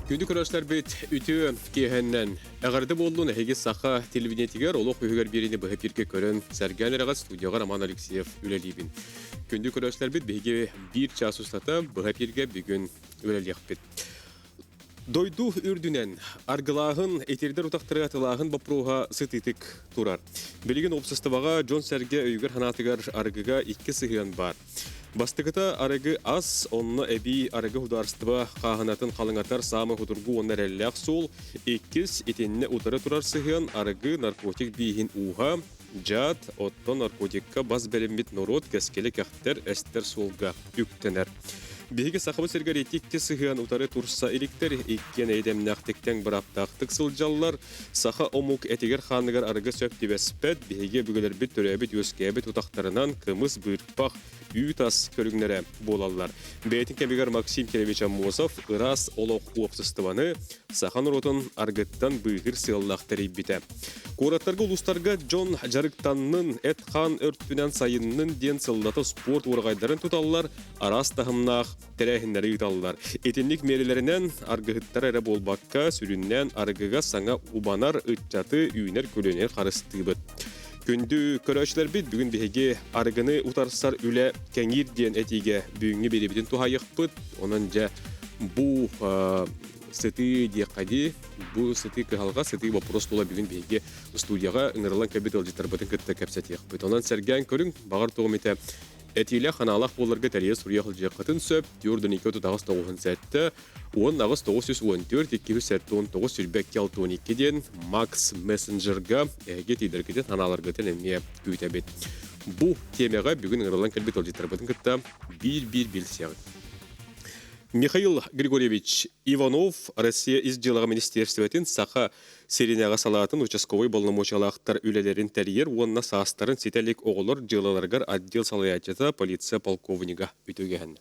Күнді көрәшлер бет үті кейхеннен. Әғарды болуын әйге сақа телевидениетігер олық үйігер беріне бұғы перке көрін сәрген әріға студияға Роман Алексеев үлелейбін. Күнді көрәшлер бет бейге бір час ұстата бұғы перге бүгін үлелейк бет. Дойду үрдінен арғылағын этердер ұтақтырға тылағын бапыруға сытытык тұрар. Белеген опсыстываға Джон Сәрге үйгер ханатығар арғыға 2 сығын бар. Бастықыта арығы аз, онны әбей арығы хударыстыва қағынатын қалыңатар самы худыргу оннар әлләқ сол, 2 етеніне ұтары тұрар сығын арығы наркотик бейхін уға, жат, отто наркотикка баз бәлімбет нұрот кәскелі кәқтер әстер солға үктенер. Беге сақыбы сәргер етекте сығын ұтары тұрса еліктер, еккен әйдемнәқтіктен бір аптақтық сылжалылар, сақа омук әтегер қанығар арғы сөпті бәспәт, беге бүгілер біт түрәбіт өскәбіт ұтақтарынан кымыз бұйырпақ үйтас көрігнері болалар. Бәйтін кәбегер Максим Керевич Аммосов ұрас олық уақсыстываны сақан ұротын арғыттан бұйғыр сығыллақтар еббіті. Қораттарға ұлыстарға Джон Жарықтанның әт қан өртпінен сайынның ден сылдаты спорт орғайдарын тұталылар, арас тағымнақ тәрәхіндері ұталылар. Етінлік мерелерінен арғыттар әрі болбаққа сүріннен арғыға саңа убанар ұтчаты үйінер көлінер қарысты бұд. Күнді көрәшілер бит бүгін беге арғыны ұтарсар үлі кәңір ден әтеге бүгінгі беребетін тұхайық бұд. Онын жа бұ сыты деқади, бұ сыты қығалға сыты вопрос тола бүгін беге студияға ұңырылан кәбет алжеттар бұдың күтті кәпсәтеq бұд. Онан сәрген көрің бағар тоғым еті әтейлі қаналақ болырға тәрие сұрия қылжы қытын сөп, түйірдің 2-9 сәтті, 10-9-14-2 сәтті 19 сүрбәк 6-12-ден Макс Мессенджерға әге тейдіргеден аналарға тәнәме көйтәбет. Бұ темеға бүгін ұңырылан кәлбет алжеттар бұдың күтті бір білсеғын. Михаил Григорьевич Иванов, Россия изделаға министерстветін сақа серенеға салатын участковой болномочалақтар үлелерін тәрьер, онына састарын сетелік оғылыр жылаларғар отдел салаятчата полиция полковнига үтіген.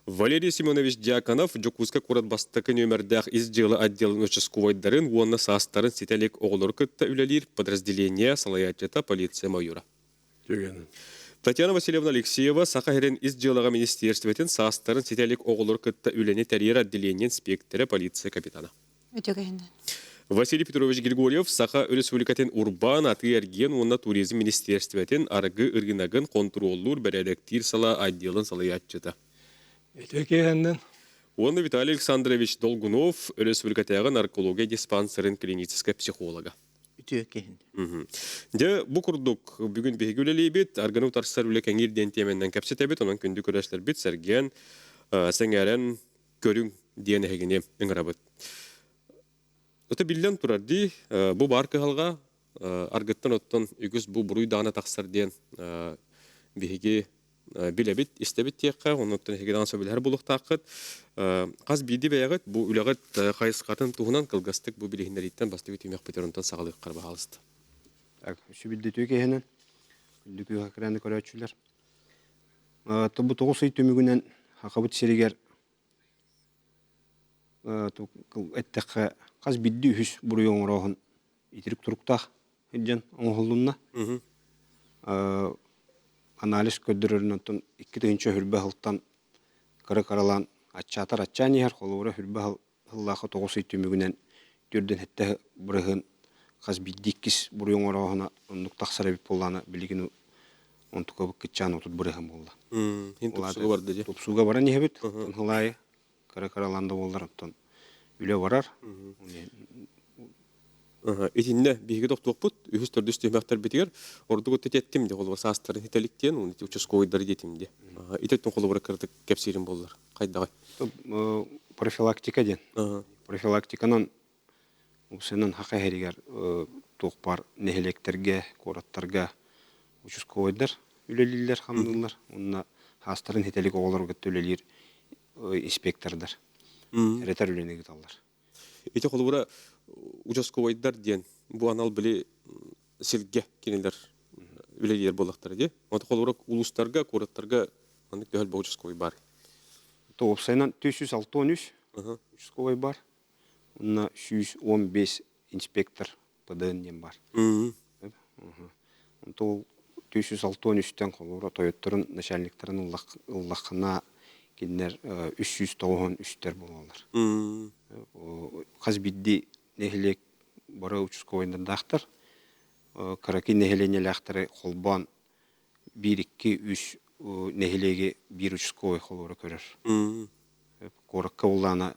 Валерий Семенович Дьяконов, Джокузка Куратбастықы нөмірдәқ изделы отделын участковойдарын, онына састарын сетелік оғылыр күтті үлелер подразделение салаятчата полиция майора. Татьяна Васильевна Алексеева сақахерен изделаға министерстветін састарын сетелік оғылыр күтті үлені тәрьер отделение инспекторы полиция капитана. Василий Петрович Григорьев саха республикатын урбан аты ерген онна туризм министерстветін арғы ыргынагын контроллур бәрәліктер сала отделын салаятчыта. Онна Виталий Александрович Долгунов республикатағы наркология диспансерин клиническая психолога. Де бұ күрдік бүгін бейгілі бет, арғаны ұтарсызар үлі кәңерден теменнен кәпсет әбет, онан күнді көрәшілер бет, сәрген сәңәрен көрің дейін әгіне үңірабыт. Өті білден тұрарды, бұ бар қығалға, арғыттан оттан үгіз бұ бұруй дағына тақсар дейін бейге біләбет, істебет текқа, оның оттан әгеден сөбілер бұлық таққыт. Қаз бейді бәйәғыт, бұ үләғыт қайысқатын тұғынан қылғастық бұ білігіндер еттен бастығы түймек бетерінтен сағылық қарба алысты. Үші білді түйке әнен, күлді күйі қақырәнді көрәтшілер. Бұ 9 сый төмігінен хақабыт серегер әттіққа қаз білді үхіс бұры оңырағын итірік тұрықтақ әдден оңғылынна. Анализ көддірерін өттін 2-түйінші хүрбі ғылттан қыры-қаралан атчатар атчанияр қолуыра хүрбі ғыллақы 9 сый төмігінен түрден әтті бұрығын қаз білді 2 бұры оңырағына ұндық тақсар әбіп болғаны білігіні онтық өбік кетчан отыд бұрығын болды. Топсуға барды де? Топсуға бара не әбіт, ғылайы қыры-қараланды болдар оттан үлі барар. Етінде бейгі тоқтуық бұд, үйіз түрді үстемәқтар бетігер, орды көтті еттім де, қолы састарын етеліктен, оны участковойдары детім де. Ететтің қолы бұры кірдік кәпсерін болдар. Қайдағай? Профилактика ден. Профилактиканан ұсынан хақы әрігер тоқ бар нәхелектерге, қораттарға участковойдар үлелілер, қамдылар. Онына хастарын етелік оғылар көтті үлелер инспектордар. Әретар үленегі талдар. Ете қолы бұра участковойдар ден, бұл анал біле селге кенелер үлелер болақтар де. Онда қолы бұра ұлыстарға, қораттарға анық дөғіл бұл участковой бар. Опсайнан 363 участковой бар. Онна 115 инспектор ПДН бар. Онда 363-тен қолы бұра тойоттырын начальниктарын ұллақына кенлер 393-тер болалар. Қаз бидди нехилек бара участковыйндан дақтар. Караки нехиленеляқтары холбан 1-2-3 нехилеге 1 участковый холора көрер. Коракка улана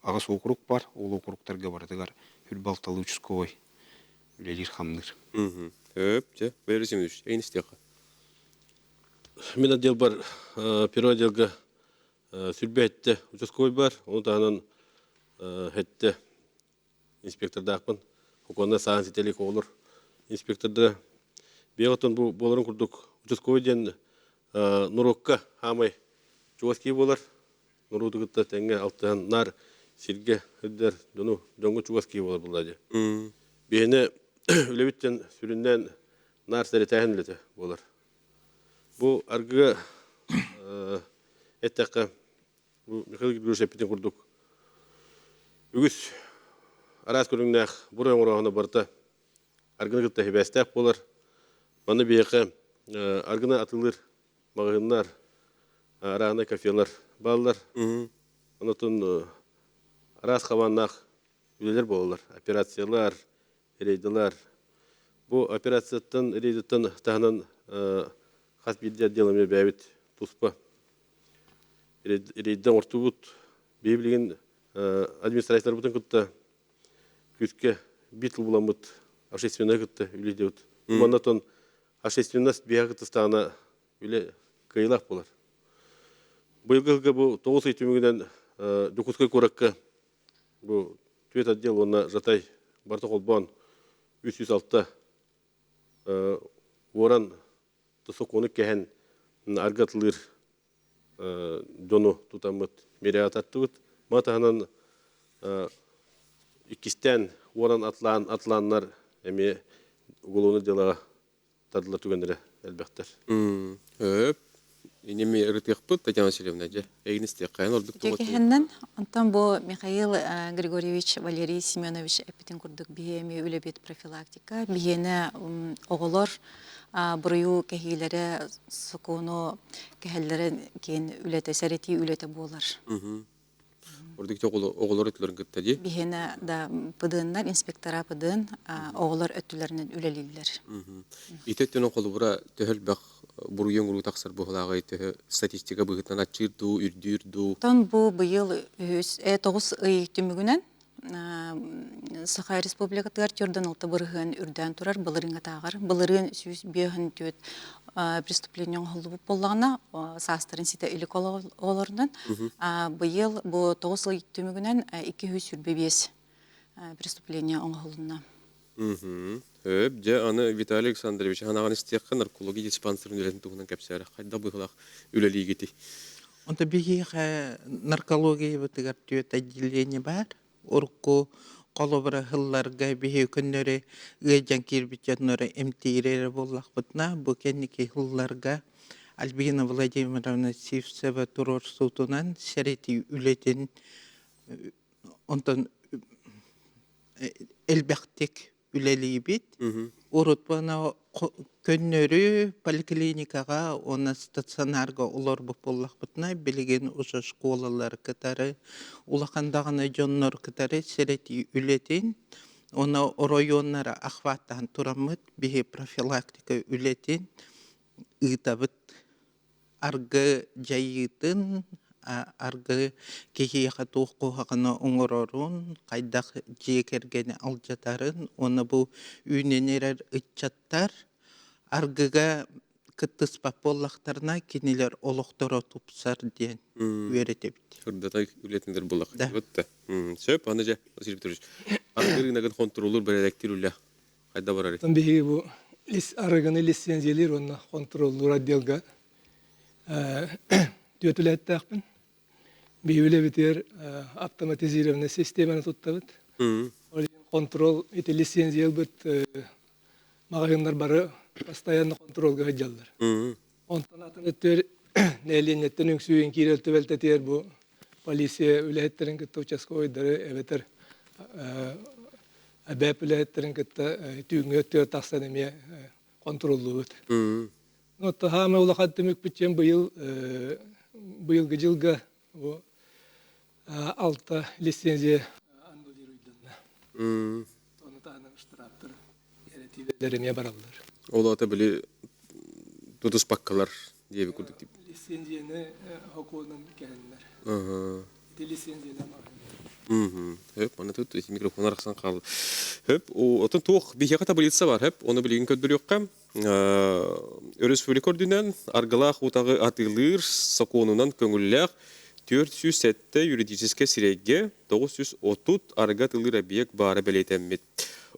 ағас округ бар, ол округтарға барадығар үрбалталы участковый үлелер хамныр. Өп, бәрісімдіш, әйін істеқа. Мен отдел бар, первый отделга сүрбәтті участковый бар, оны тағынан әтті инспекторды ақпын. Оқуында саған сетелік олыр инспекторды. Беғаттан бұл боларын күрдік участковый ден Нұрокқа хамай Чуаский болар. Нұруды күтті тәңге алтыған нар сирге үддер жоңғы Чуаский болар бұлады. Бейіні үлебіттен сүрінден нар сәрі тәхінлеті болар. Бұл арғы әттәққа Михаил Григорьевич әппетін күрдік. Үгіс арас көріңнәқ бұр өңірағына барда арғыны күтті әбәстәқ болар. Маны бейқі арғыны атылыр, мағынлар, арағына кафелар балылар. Онытын арас қаваннақ үлелер болылар. Операциялар, рейділар. Бұл операцияттан, рейдіттан тағынан қас білді отделами бәбіт тұспа. Рейдден орту бұд бейбілген администрациялар бұтын күтті күтке битл бұлан бұд общественный күтті үлейде бұд. Бұманнатон общественность бияғыты стағына үле кайылақ болар. Бұйылғылғы бұл 9 үйтімігінен дүкіскай көрекке бұл түйет отдел онына жатай барты қолбан 306 оран тұсы қоны кәхен арғатылыр жону тұтамыд мериат атты бұд. Матағынан икістен оран атланнар әме ұғылуыны делаға тадылар түгендері әлбәқтер. Өп, инеме ырытық бұд, Татьяна Васильевна, әйін істе қайын ордық тұғыт. Кекехеннен, онтан бұл Михаил Григорьевич Валерий Семенович әппетін күрдік бейеме үлебет профилактика. Бейені оғылар бұрыю кәхейлері сұқуыны кәхелері кен үлеті, сәреті үлеті болар. Ордық оғылар өтілерін күтті де? Бейені да пыдыннар, инспектора пыдын оғылар өттілерінен үлелейлер. Итеттен оқылы бұра төхіл бәқ бұруен ұру тақсар бұғылағы төхі статистика бұғытнан атчырду, үрдүрду. Тон бұл бұйыл 9 үй түмігінен Сахай Республикатығар түрден ұлты бұрғын үрден тұрар, бұлырын атағар. Бұлырын сүйіз бейхін төт преступленион ғылы болағына састырын сеті үлік оларынан. Бұйыл бұл 9 үй түмігінен 200 сүрбебес преступления оңғылына. Өп, де аны Виталий Александрович анаған істеққа наркология диспансерін үлетін тұғынан кәпсәрі. Қайда бұғылақ үлелі кеті? Онда бейхі наркология бұтығар төт отделение бар. Орку қолыбыра ғылларға бейхі күннері ғайжан кербітетнері эмтейрері боллақ бұтна. Бұл кәнеке ғылларға Альбина Владимировна Сивцева тұрор сұтынан сәреті үлетін онтан әлбәқтек үлелі бет. Орытпана көннөрі поликлиникаға, оны стационарға олар бұпыллақ бұтына білген ұшы школалар кітары, улақандағына жоннор кітары сәреті үлетін, оны районнары ақваттан тұрамыд, бейі профилактика үлетін, ұйтабыд арғы жайытын, арғы кехеяға тоқуғағына оңырорын, қайдақ жекергені алжатарын, оны бұл үйненерер үтчаттар, арғыға кыттыс паполлақтарына кенелер олықтары тұпсар ден өреті бітті. Үрдетай үлетіндер болақ. Сөп, аны жа, Василий Петрович, арғырынағын контролыр бір әлектер үлі. Қайда барар? Беги бұл арғыны лицензиялер, оны контролыр отделға төтілі әттіқпін. Бейулі бітер автоматизированный системаны тұттабыд. Контрол, еті лицензиял бұд мағайындар бары постоянно контролға ғаджалдар. Онтан атын өттер нәйленеттен өңсуен кейрел төбелтетер бұл полиция үләеттерін күтті участковойдары әбетер әбәп үләеттерін күтті түйінгі өттер тақсан әме контроллы бұд. Нотта хамы улақат түмік бітчен бұйылғы жылға алта лицензия аннулируйдунна. М. Оны таанын штрафтар эретибелереме бараллар. Ол ата біле тутус паккалар диеби курдук дип. Лицензияны хокуунун кеннер. Ага. Лицензияны мага. Höp, mana tut mikrofon arqasan qaldı. Höp, o otun toq bihiqa tablitsa var. Höp, onu bilgin köddür yoqqam. Respublika ordünen argalaq utağı atılır sakonundan köngüllaq 407 юридическе сирегге 930 арга тылыр объект бары белетеммит.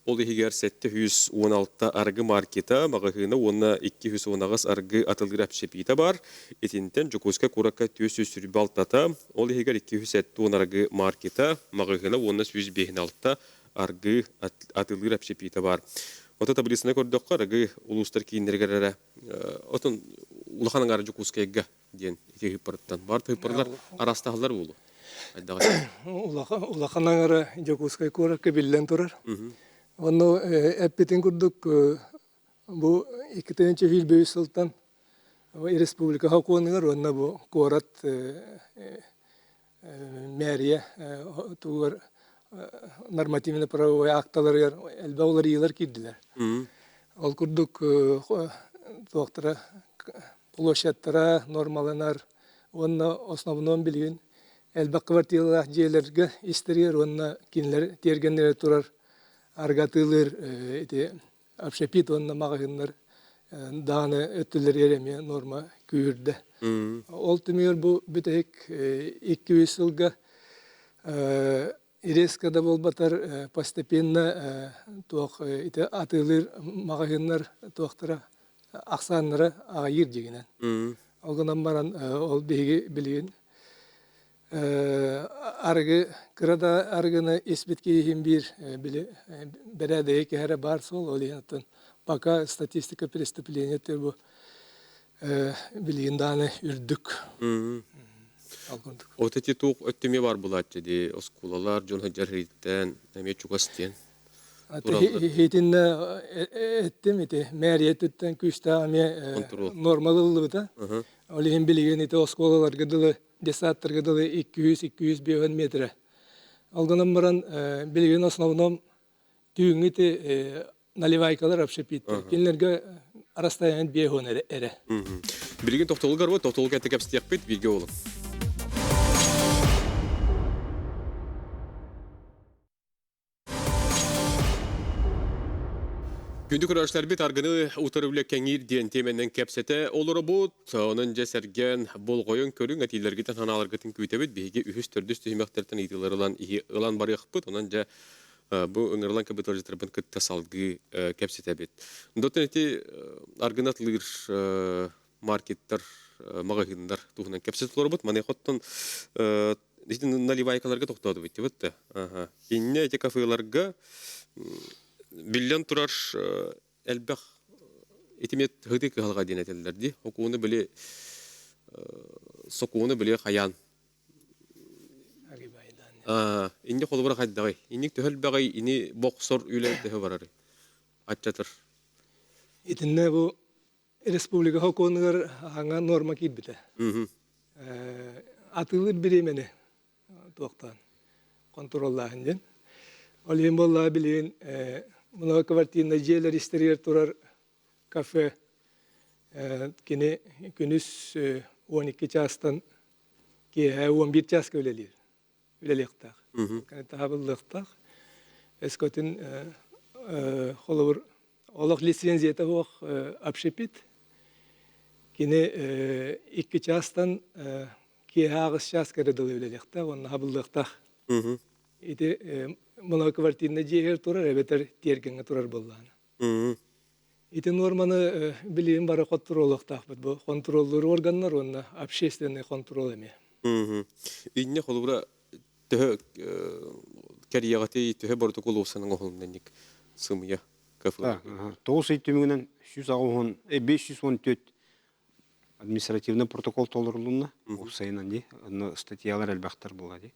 Ол ихигер 716 аргы маркета, мағығына онна 219 аргы атылыр апшепита бар. Етінтен Жокуска куракка 400 сүрбалтата, ол ихигер 210 аргы маркета, мағығына онна 156 аргы атылыр апшепита бар. Ота таблицына көрдіққа аргы улустар кейіндергерері. Отын улаханың ары Жокускайға ден ете хиппарыттан. Бар хиппарлар арастағылар болу. Улаханаңары Жокускай куракка билен турар. Onu epitin kurduk bu 2. Vilbeyi Sultan Respublika Hakunu'ngar onna bu korat meriye tuğar normativine pravaya aktalar elbe olar yıllar kirdiler. Ol kurduk doktora площадьтара нормаланар onna основном bilgin elbe kvartiyalar jelerge isteriyer onna kinler tergenlere turar аргатылыр общепит онна магыннар даны өттүлөр эреме норма күйүрдө. Ол түмөр бу бүтек 200 жылга ирескада болбатар постепенно тох атылыр магыннар тохтара аксаннары агайыр дегенен. Олгонан баран ол беги билген аргы кырада аргыны эспеткейхин бир биле берәдәй кәһәре бар сол олиятын пока статистика преступления төр бу билгенданы үрдүк. Отети тук өттеме бар булат ди оскулалар жон хаҗарриттен эме чугастен. Хетинне эттем ите мәрияттен күстә аме нормаллыбыта. Олиһин билген ите оскулалар гыдылы десаттыр гыдылы 200-200 метр. Алганан баран билген основном түйүңүте наливайкалар общепиттер. Кинлерге расстояние бегон эре. Билген токтолугар бу токтолук әтек әпстияк бит бирге олым. Күндүк көрәшләр бит аргыны утырып кәңир ден темәннән кәпсәтә олыры бут, onun жәсәргән болгойын көрүң әтиләргә таналарга күтәбит биге үһүс төрдөс төймәктәртән итиләрлән илан бар яхпыт, onun жа бу ыңырлан кабитор җитрбен кытта салгы кәпсәтә бит. Доттан эти аргынатлыр маркеттер, магазиннар тугынан кәпсәтләр бут, маны хоттан наливайкаларга токтады бит, бит. Ага. Инне эти кафеларга Биллион турар әлбәх этимет хыдык халга динәтелләрди. Хукуны биле сокуны биле хаян. Инде холбара хаддагы. Инник төһәл багай ини боксор үлән төһә барары. Ачатыр. Итинне бу республика хокуныгар аңа норма китбите. Атылыр биремене токтан контроллаһын. Олин болла билген мына квартирада жерлер истерер турар кафе кине күнүс 12 частан ке 11 часка үлелер. Үлелектак. Кане табылдыктак. Эскотин холовр олох лицензията бок общепит. Кине 2 частан ке 8 часка үлелектак, онна табылдыктак. Ите мына квартирада жер турар, эбетер тергенге турар болланы. Ите норманы билим бара контроллуктак бу контроллор органнар онна общественный контроль эме. Инне холбара төһә кәриягаты төһә протокол усының оһуннанник сымыя кафе. 900 514 административный протокол толырылуна усайнан ди, статьялар әлбәхтар була ди.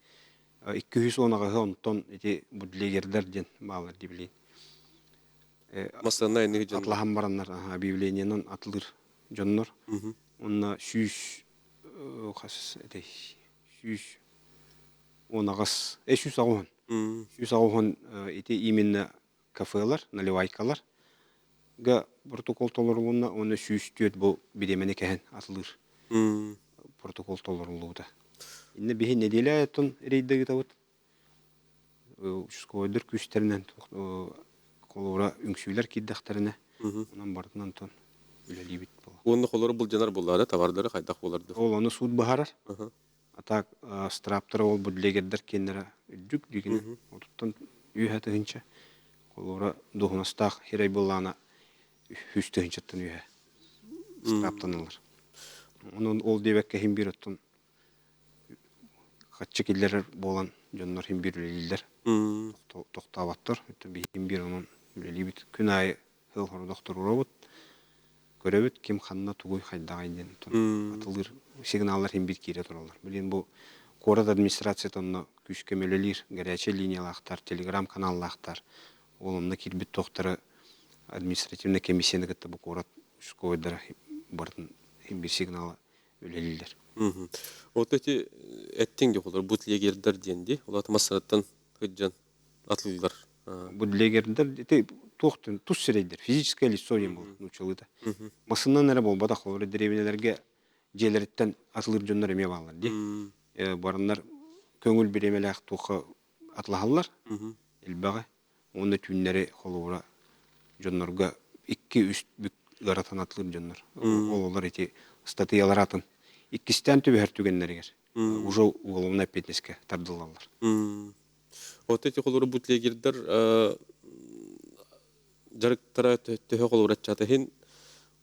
210 онтон эти будлегердер ден балар ди билин. Масана эне жан Атлахам бараннар объявлениянан атылыр жоннор. Онна 100 хас эти Онағас 300 ағуын. 300 ағуын ити именно кафелар, наливайкалар. Га протокол толырылуына оны сүйістет бұл бедемені кәхін атылыр. Протокол толырылуыда. Инне бейі неделі аяттын рейдегі тауыт. Шускойдыр күстерінен қолуыра үңсүйлер киддақтарына. Онан бардынан тон үлелей бит бұл. Оны қолары бұл жанар болады, товардары қайдақ боларды. Ол оны суд бағарар. Атак страптары ол бүдлегердер кеннері үддік дегені. Отыттан үйәті ғынча. Қолуыра дұғынастақ херей боллана үсті ғынчаттан үйә. Страптанылар. Onun ol debekке him bir öttün kaççı killer bolan jonlar him bir üleliler. Toktavattır. Bir him bir onun üleli bit gün ayı hıl hor doktor urabut. Görevit kim xanna tuguy xaydağayden. Atılır signallar him bir kire turallar. Bilen bu Korad administrasiyatonno küçke melelir, gerçe liniyalar, telegram kanallar. Olumda kirbit doktora administrativne komisiyonu gitti bu Korad şu koydara bardın bir signal üleliler. Вот эти әттен де олар бутлегердер денді. Олар масанаттан хыджан атылылар. Бутлегердер тоқтын туз серейдер. Физическое лицо ем бұл нучылыда. Масыннан әрі бол бадақ олары деревенелерге желереттен атылыр жондар еме балар. Барындар көңіл беремелі ақ тоқы атылағалар. Елбағы. Онда түйінлері қолуыра жонларға 2-3 бүк гаратан атылыр жондар. Олар еті статиялар атын. Иккистен түбі әртүгенлерігер. Уже уголовна петнеске тардылалар. Вот эти қолуыра бутлегердер жарықтара төһе қолуыра чатахин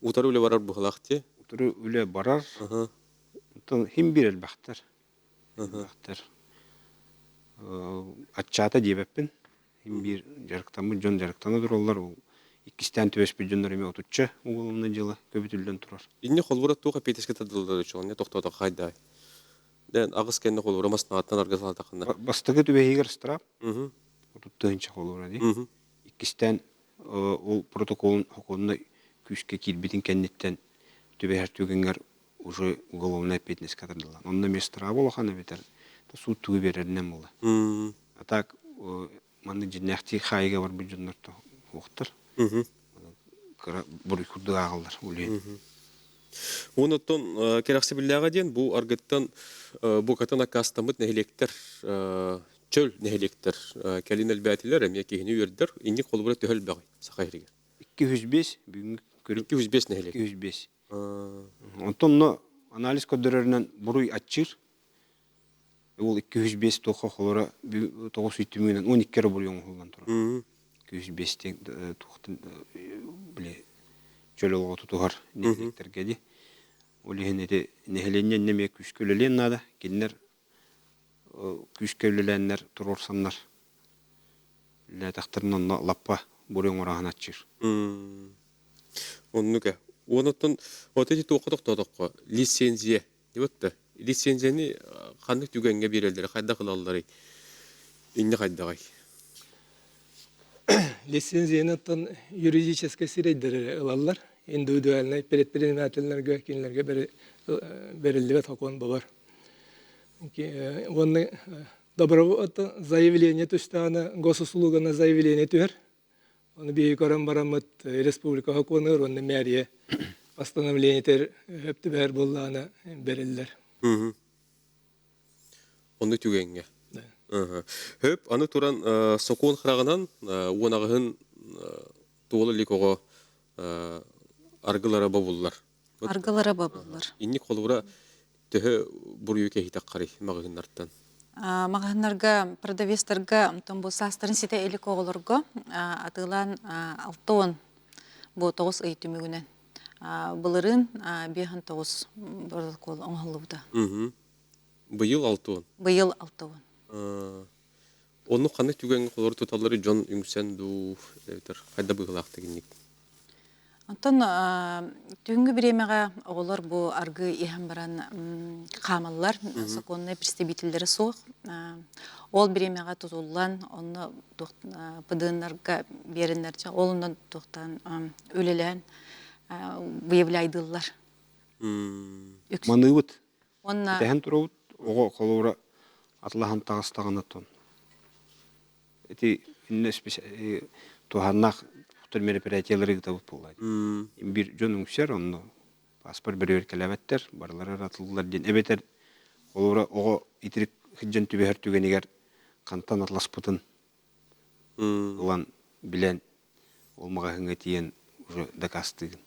утары үлі барар бұғылақты. Утары үлі барар. Хим бір әлбақтар. Атчата дебеппін. Хим бір жарықтамы, жон жарықтаны тұралар. Иккистен төбес бір жондар еме отучча уголовна жылы көбітілден тұрар. Инне қолуыра туға петеске тардылалар үшіғын, тоқтауда қайдай. Дән ағыз кәнне қолуыра масынағаттан арғазалады қында. Бастығы түбегер страп. Отуттығынша қолуыра дей. Иккистен ол протоколын хоконына күшке келбетін кәннеттен төбе әртөгенгер уже уголовна петнеске тардылар. Онда местра болақаны бетер. Суд түгі берерінен болды. Атак, маңды жиннәқти қайға бар бұл жонларды оқтыр. Бір күрді ағылдар, өлейін. Онытын керақсы біліға ден, бұл арғыттан бұл қатын ақастамыд нәхелектер, чөл нәхелектер, кәлін әлбәтілер, әме кейіні өрдір, инне қолыбыра төхіл бәғай, сақайырге. 205, бүгінгі көріп. 205 нәхелек. 205. Онтон анализ көддерерінен бұруй атчыр, ол 205 тоқа қолыра 9-7 12-кері бұруйын қолдан тұрар. 205-тен тоқтын біле жөл олға тұтығар нәхелектерге де. Олеген әді нәхеленнен неме күшкөлелен нада, кенлер күшкөлеленлер тұрорсанлар. Ләтақтырынан лаппа бұруйын орағын атчыр. Оннуға. Онытын, вот эти тоқы-тоқтадыққа лицензия. Депотты, лицензияны қандық түгенге берелдері, қайда қылалары, инне қайдағай. Лицензияны юридический сирейдері ылалар. Индивидуальный предпринимательлерге, кинлерге берілдігі тоқуын болар. Оны добровольно заявление түстіғаны госуслугана заявление түер. Оны бейік оран барамыд республика хокуыныр, оны мәрие постановлениетер өпті бәр боллағына берілдер. Оны түгенге. Хөп, аны туран соқуын қырағынан уанағығын туылы ликоға арғылара бабылар. Арғылара бабылар. Инни қолуыра түхі бұр үйке хитақ қарай мағығынлардан. Мағығынларға, продавестарға, бұл састырын сете әлік оғылырға атылан 6 бұл 9 ай түмігінен. Бұлырын 5-9 протокол оңғылыуда. Бұйыл 6. Бұйыл 6. Оны қаны түген қолыр тұталары жон үңсен ду қайда бұғылақты кеннік? Антон, түнгі біремеға оғылар бұл арғы ихан баран қамалылар, сақонны представителері соқ. Ол біремеға тұтылан, оны бұдыңларға берінлерче, олындан тоқтан өлелен бұйевлайдылар. Манывыд. Тәхін тұрауыд, оға қолуыра атлахан тагыстагына тон. Эти иннес биш туханнах төр мероприятиялары гытабыт буллар. Бир жонун сер онно паспорт берер келебеттер, барлары атылдылар ден. Эбетер олора ого итирик хиджен түбәһәр түгенигер кантан атласпытын. Улан билен олмага хыңга тиен уже докастыгын.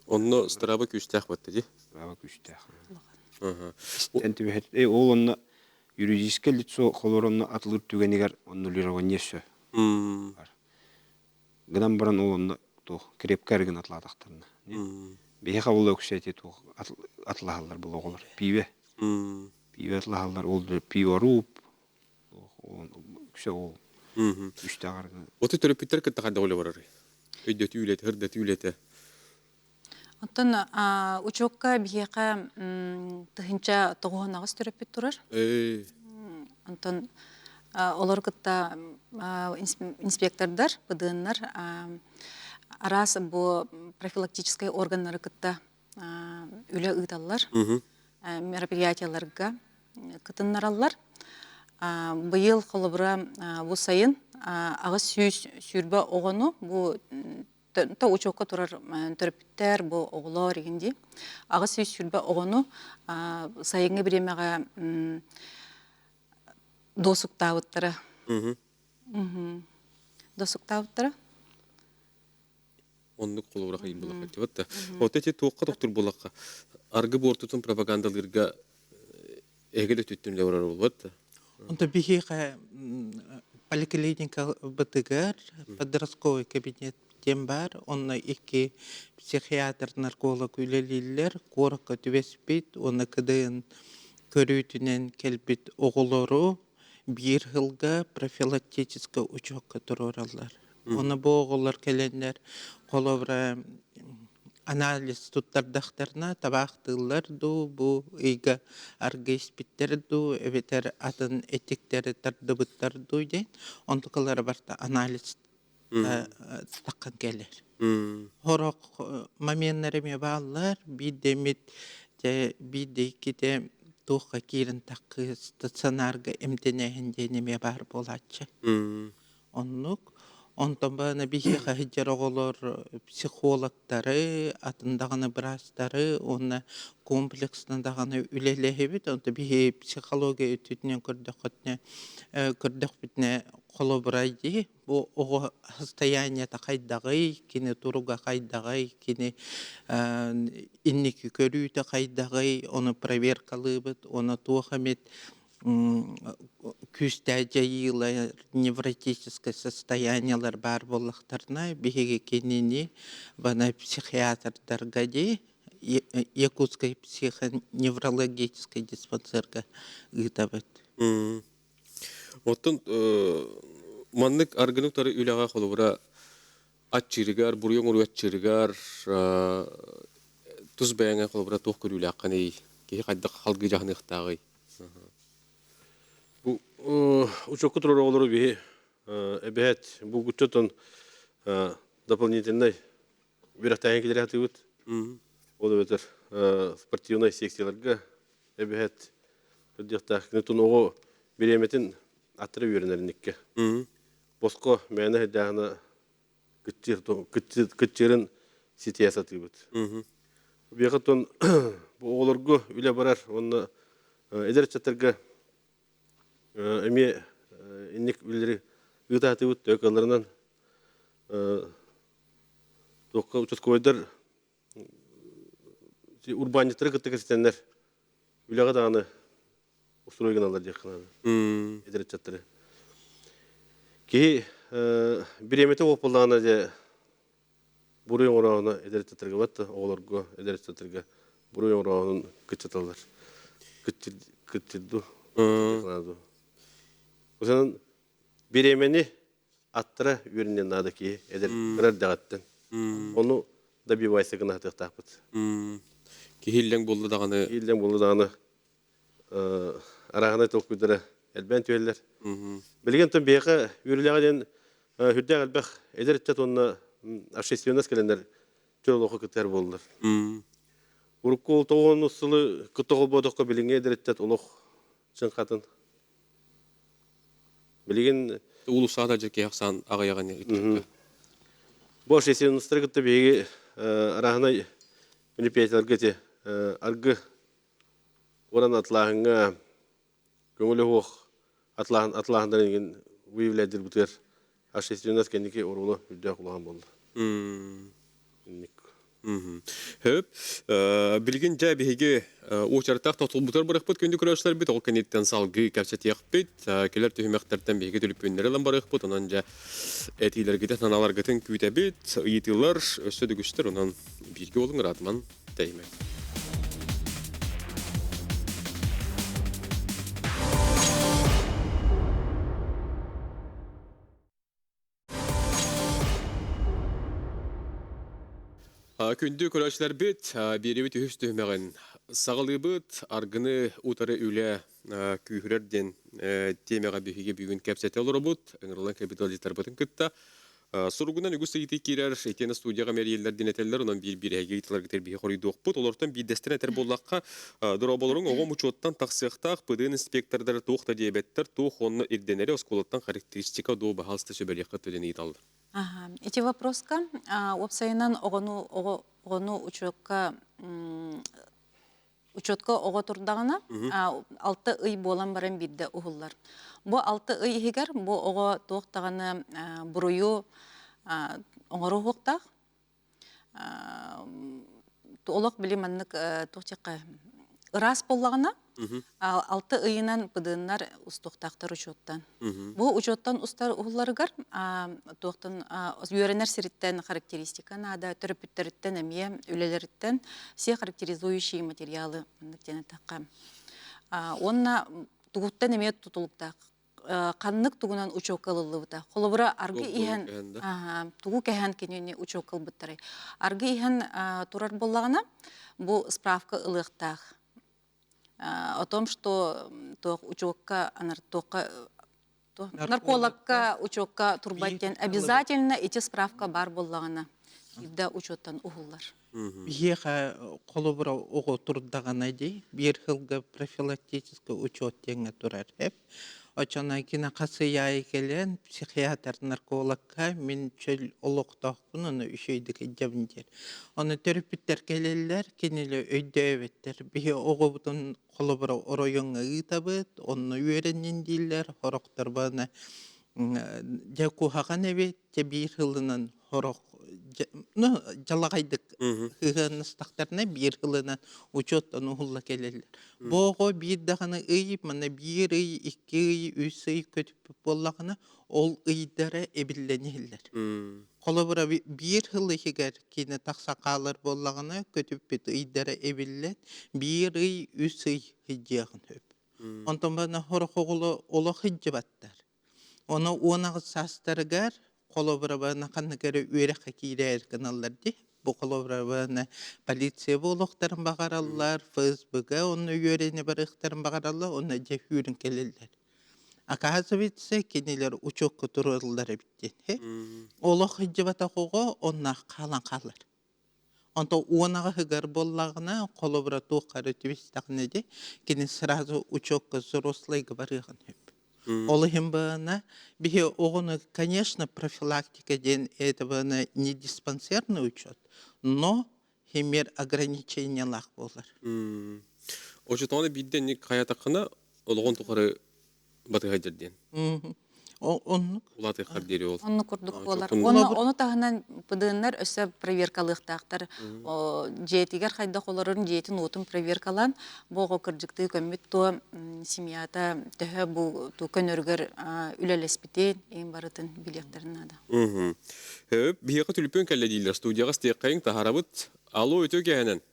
Онно страба күстәк батты ди. Баба күстәх. Ага. Стен түбәһәр ол онно юридическое лицо холоронно атылыр түгенигер аннулирование бар. Гынан баран ол онно то крепкәрген атладактарына. Бие кабыл өксәте то атлаһалар бул оглар. Пиве. Пиве атлаһалар ол пиворуп. Күсә ол. Үстәгәргә. Оты төрөпүттер кытта кандай олы барар. Өйдө түйүлет, хырда түйүлете. Оттон учокка биһиэхэ тыһынча тоҕуһунагыс төрөппүт турар. Онтон олар кытта инспектордар, быдыыннар арас бу профилактический органнары кытта үле ыыталлар, мероприятияларга кытыннараллар. Быйыл холобура бу сайын агыс сүүрбө огону бу та учокка турар төрөпүттер бу оглор игинди агыс сүүрбө огону сайынгы биремеге досуктабыттара. Досуктабыттара. Онны колура кайын булак айтыбытта. Отете тоокка доктор булакка аргы бортутун пропагандалырга эгеле түттүнле барар болбатта. Онто биһиэхэ поликлиника бытыгар подростковый кабинет тем бар, онна икки психиатр, нарколог үлелилер, коракка түбеспит, онна кыдыын көрүүтүнен келбит оголору бир жылга профилактический учокка туруралар. Оны бу оголор келендер колобра анализ туттардахтарына табактылар ду бу ыйга аргеспиттер ду эбетер атын этиктери тардыбыттар ду ден онтукалар барта анализ таккан келер. Хорок моменттарыме баалар бидемит бидеките тухка кирин таккы стационарга эмтенехин денеме бар болачы. Оннук онтон бана биһиэхэ хиджар оголор психологтары, атындаганы брастары, онна комплекснадаганы үлелехибит, онто биһи психология үтүтүнен көрдөкбүтүнө колобурайди. Бу ого состояние кайдагы, кини туруга кайдагы, кини инники көрүүтө кайдагы, оны проверкалыбыт, оны туохамет күстәҗәйилар невротическое состояниелар бар боллактарына биһиге кенини бана психиатрдарга ди Якутской психоневрологической диспансерга гытабыт. Оттон маннык аргынуктары үлага колубура атчырыгар, буруйоң уруатчырыгар, туз баяңа колубура тох көрүлө акканы ки кайдак халгы жахныктагы. Бу учокка турар оголору биһи эбэт бу гуттотон дополнительный бирактайын килер атыбыт. Ол өтөр спортивный секцияларга эбэт өддөхтах нутун ого биреметин аттыры үйренеринникке. Боско мэне дагына кытчырын сития сатыбыт. Биятон бу оголорго үле барар, онна эдерчатырга эми инник үлери ыдатыбыт төкөлөрүнөн токка учаскойдар урбаниттер кыттыгыстенер үлега даганы устройгоналар жакына эдерчаттыры ки биремете опулдагана же буруйң орауна эдерчаттырга батты оголорго эдерчаттырга буруйңораунун кытчаталар кыттырду Озан биремени аттыра үйренен нады ки эдер кырар дагаттан. Onu добивайся гына тактапыт. Кихиллең булды даганы. Кихиллең булды даганы арагына толкудыра элбен төйлер. Билген тон бейка үйрелеге ден хүрдәг албах эдерчат онна общественность келендер чөлөкө кытар болдулар. Уруккул тоон усулы кытогол бодокко билинге эдерчат олох чын катын Билген Улусада жеке яксан агаяган итеп. бош есен устыргытты беги арахана Олимпиадаларга те аргы оран атлахынга көңілі оқ атлахындар деген выявлядыр бұтыр ашестенат кенеке орулы үдді құлаған болды. Хөп, билген жа беге очартақ татылбытар барықпыт көнді күрәшілер бит, ол кәнеттен салғы кәпсет яқпет, келер түймәқтәрден беге төліп өннері барықпыт, онан жа әтейлерге де таналарға тін күйті бет, ұйытылар, өсі дүгіштер, онан бірге олың радман тәймәк. Күнді көрәшілер бет, бері бет үйіс түймәғін сағылы бет, арғыны ұтары үлі күйірерден темеға бүйіге бүгін кәпсәті олыры бұд, өңірлен капиталистар бұтын күтті. Сұрғынан үгісті еті керер, етені студияға мәрелерден әтелер, онан бір әйге етілер кетер бейі қорайды оқпыд. Олардың бір дәстен әтер болаққа дұра болырың оғын мұчоттан тақсықтақ, бұдың инспектордар тоқта диабеттер, тоқ онны ирденері осколаттан характеристика доу бағалысты сөбәлеқі төдені еталды. Эти вопроска опсайынан оғыну учетка оға турдағына 6 ый болан баран бидді ұғылар. Бұ 6 ый егер, бұ оға тоқтағаны бұрыю оңыру хоқтақ. Олық білеманнық тоқтеққа ырас болағына 6 ыйынан бұдынлар ұстоқтақтар учеттан. Бұл учеттан ұстар ұғыларығар тоқтын үйеренер сіріттен характеристиканы, ада түріпіттеріттен әмие үлелеріттен все характеризующие материалы нүктені таққа. Онна тұғыттан әмие тұтылықтақ. Қаннық тұғынан учокалылы бұта. Қолыбыра арғы иген тұғы кәген кенені учокал бұттары. Арғы иген тұрар болағына бұл справка ылықтақ. О том, что учетка, наркологка, учетка турбаттен обязательно эти справка бар боллагана. Ибда учеттан угуллар. Еха колобра ого турдагана дей, бир хылга профилактический учет теңе турар хеп. Очана кина касыя келен психиатр наркологка мен чөл олоктоқпун оны үшөйдүк жабындер. Оны терапевттер келелер, кенеле өйдөбеттер. Бие огобутун колобра ороюңга ытабыт, оны үйренен дейлер, хороктор бана жакухаган эбет, же бир хылынан хорок жалагайдык хыганыстактарына бир хылынан учеттан ухулла келелер. Бого бир даганы ый, мана бир ый, 2 ый, 3 ый көтүп боллагына ол ыйдары эбилленелер. Колобура бир хыл егер кине таксакалар боллагына көтүп бит ыйдары эбиллет, бир ый, 3 ый хыжягын хөп. Онтон бана хорохоголу оло хыжбаттар. Оны онагы састаргар колобура бана канныкары үйрәккә кирәр каналларда. Бу колобура бана полиция болохтарын багараллар, ФСБга оны үйрәне барыктарын багараллар, оны жефүрен келелер. Оказывается, кенелер учокка тураллар биттен. Олох хыжбата кого онна калан калар. Онто онага хыгар боллагына колобура тоқары түбистакнеде кене сразу учокка взрослыйга барыган. Олыхим бана бихе огону, конечно, профилактика ден этого не диспансерный учет, но химер ограничения лах болар. Ожитаны бидден ник хаятакына олгон тукары батыгайдерден. Улаты хардери ол. Оны курдук болар. Оны тагынан пыдыннар өсө проверкалыктактар. Жетигер хайда колорун жетин отун проверкалан бого кыржыкты көмүт то семьята төһө бу то көнөргөр үлелеспите эң барытын билеттерин ада. Бияка түлүпөн келе дилер студияга стеккайын тахарабыт. Алло өтөгенен.